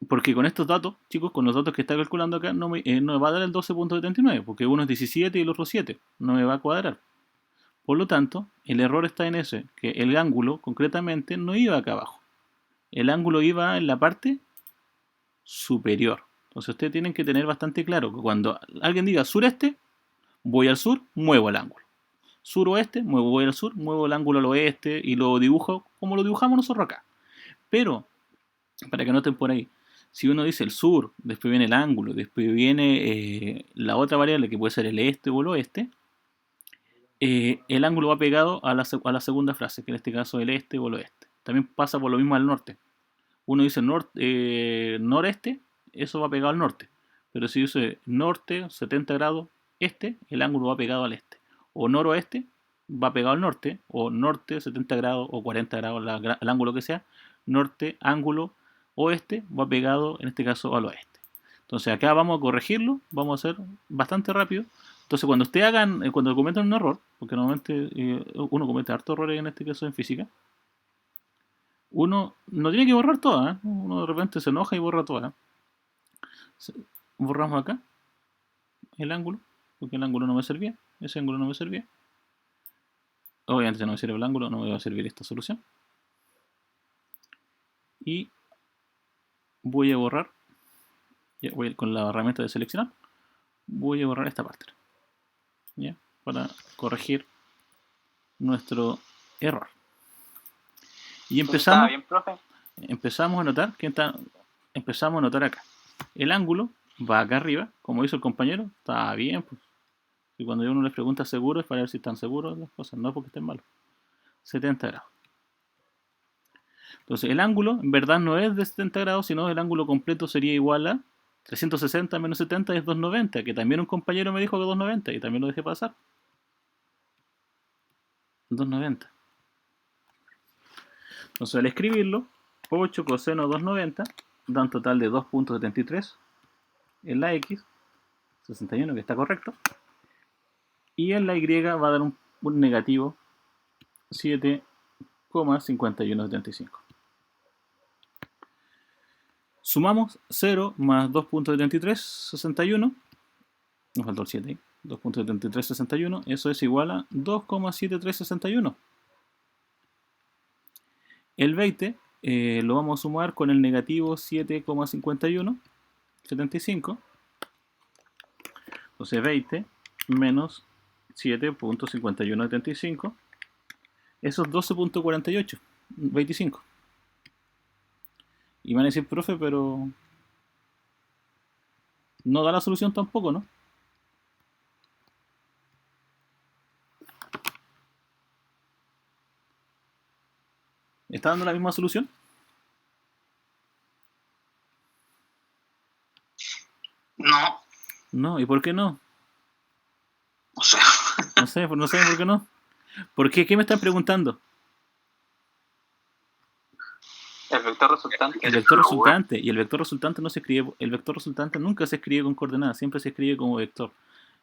S1: porque con estos datos, chicos, con los datos que está calculando acá, no me va a dar el 12.79, porque uno es 17 y el otro 7, no me va a cuadrar. Por lo tanto, el error está en ese, que el ángulo concretamente no iba acá abajo, el ángulo iba en la parte superior. Entonces ustedes tienen que tener bastante claro que cuando alguien diga sureste, voy al sur, muevo el ángulo. Suroeste, voy al sur, muevo el ángulo al oeste y lo dibujo como lo dibujamos nosotros acá. Pero, para que noten por ahí, si uno dice el sur, después viene el ángulo, después viene la otra variable que puede ser el este o el oeste, el ángulo va pegado a la segunda frase, que en este caso el este o el oeste. También pasa por lo mismo al norte. Uno dice noreste, eso va pegado al norte. Pero si dice norte, 70 grados, este, el ángulo va pegado al este. O noroeste, va pegado al norte. O norte, 70 grados o 40 grados, el ángulo que sea. Norte, ángulo, oeste, va pegado en este caso al oeste. Entonces acá vamos a corregirlo, vamos a hacer bastante rápido. Entonces cuando ustedes hagan, cuando cometen un error, porque normalmente uno comete hartos errores en este caso en física, uno no tiene que borrar todas, ¿eh? Uno de repente se enoja y borra todas. Borramos acá el ángulo, porque el ángulo no me servía, ese ángulo no me servía. Obviamente si no me sirve el ángulo, no me va a servir esta solución. Y voy a borrar, ya voy con la herramienta de seleccionar, voy a borrar esta parte, ¿ya? Para corregir nuestro error. Y empezamos,
S5: bien, profe?
S1: empezamos a notar empezamos a notar acá. El ángulo va acá arriba, como hizo el compañero, está bien. Pues. Y cuando uno les pregunta seguro es para ver si están seguros de las cosas, no porque estén malos. 70 grados. Entonces el ángulo en verdad no es de 70 grados, sino el ángulo completo sería igual a 360 menos 70 es 290, que también un compañero me dijo que 290 y también lo dejé pasar. 290. Entonces al escribirlo, 8 coseno 290 da un total de 2.73 en la X, 61 que está correcto, y en la Y va a dar un negativo 7,5175. Sumamos 0 más 2.73, 61, nos faltó el 7 ahí, 2.73, 61, eso es igual a 2,7361. El 20 lo vamos a sumar con el negativo 7,5175. Entonces 20 menos 7.5175. Eso es 12.48. 25. Y van a decir, profe, pero no da la solución tampoco, ¿no? ¿Está dando la misma solución?
S2: No.
S1: No, ¿y por qué no?
S2: O sea.
S1: No sé por qué no. ¿Por qué? ¿Qué me están preguntando?
S5: El vector resultante.
S1: El vector resultante. Y el vector resultante no se escribe. El vector resultante nunca se escribe con coordenadas, siempre se escribe como vector.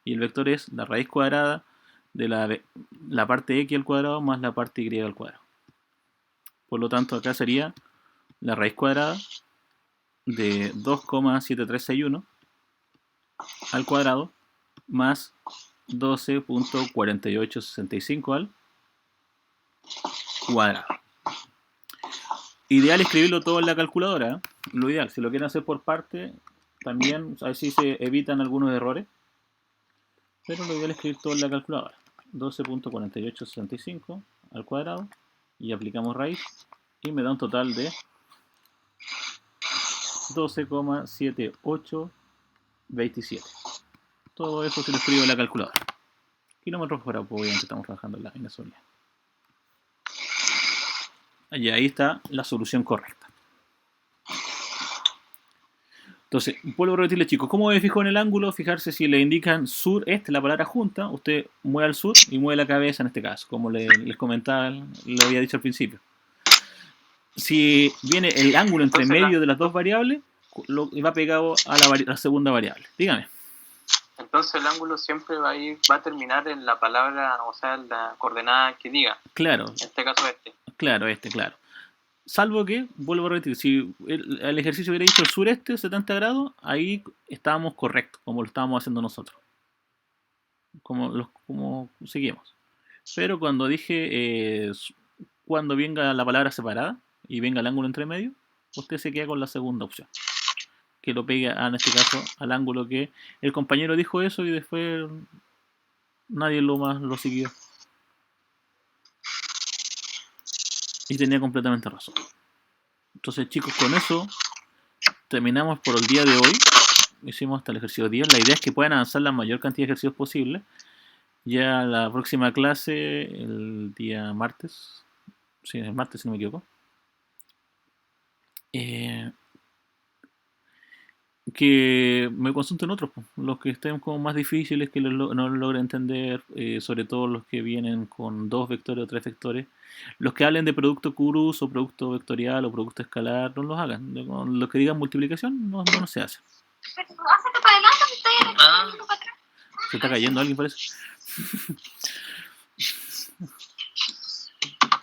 S1: Y el vector es la raíz cuadrada de la parte x al cuadrado más la parte y al cuadrado. Por lo tanto, acá sería la raíz cuadrada de 2,7361 al cuadrado más 12.4865 al cuadrado. Ideal escribirlo todo en la calculadora, ¿eh? Lo ideal, si lo quieren hacer por parte, también así se evitan algunos errores. Pero lo ideal es escribir todo en la calculadora. 12.4865 al cuadrado. Y aplicamos raíz. Y me da un total de 12,7827. Todo eso se lo escribo en la calculadora. Kilómetros por hora, obviamente estamos trabajando en la unidad. Y ahí está la solución correcta. Entonces, vuelvo a repetirles, chicos, ¿cómo me fijo en el ángulo? Fijarse si le indican sur-este, la palabra junta, usted mueve al sur y mueve la cabeza en este caso, como les comentaba, lo había dicho al principio. Si viene el ángulo entre medio de las dos variables, va pegado a la segunda variable. Dígame.
S5: Entonces el ángulo siempre va a terminar en la palabra, o sea, en la coordenada que diga.
S1: Claro.
S5: En este caso este.
S1: Claro, claro. Salvo que, vuelvo a repetir, si el ejercicio hubiera dicho el sureste, 70 grados, ahí estábamos correctos, como lo estábamos haciendo nosotros. Como seguimos. Pero cuando dije, cuando venga la palabra separada, y venga el ángulo entre medio, usted se queda con la segunda opción. Que lo pegue, en este caso, al ángulo que el compañero dijo eso y después nadie lo siguió. Y tenía completamente razón. Entonces, chicos, con eso terminamos por el día de hoy. Hicimos hasta el ejercicio 10. La idea es que puedan avanzar la mayor cantidad de ejercicios posible. Ya la próxima clase, el día martes. Sí, el martes, si no me equivoco. Que me consulten otros, pues, los que estén como más difíciles, que no lo logren entender, sobre todo los que vienen con 2 vectores o 3 vectores. Los que hablen de producto cruz o producto vectorial o producto escalar, no los hagan. Los que digan multiplicación, no se hace. Se está cayendo alguien, parece.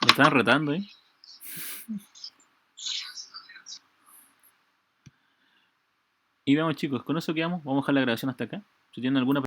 S1: Me están retando, ¿eh? Y veamos, chicos, con eso quedamos. Vamos a dejar la grabación hasta acá. Si tienen alguna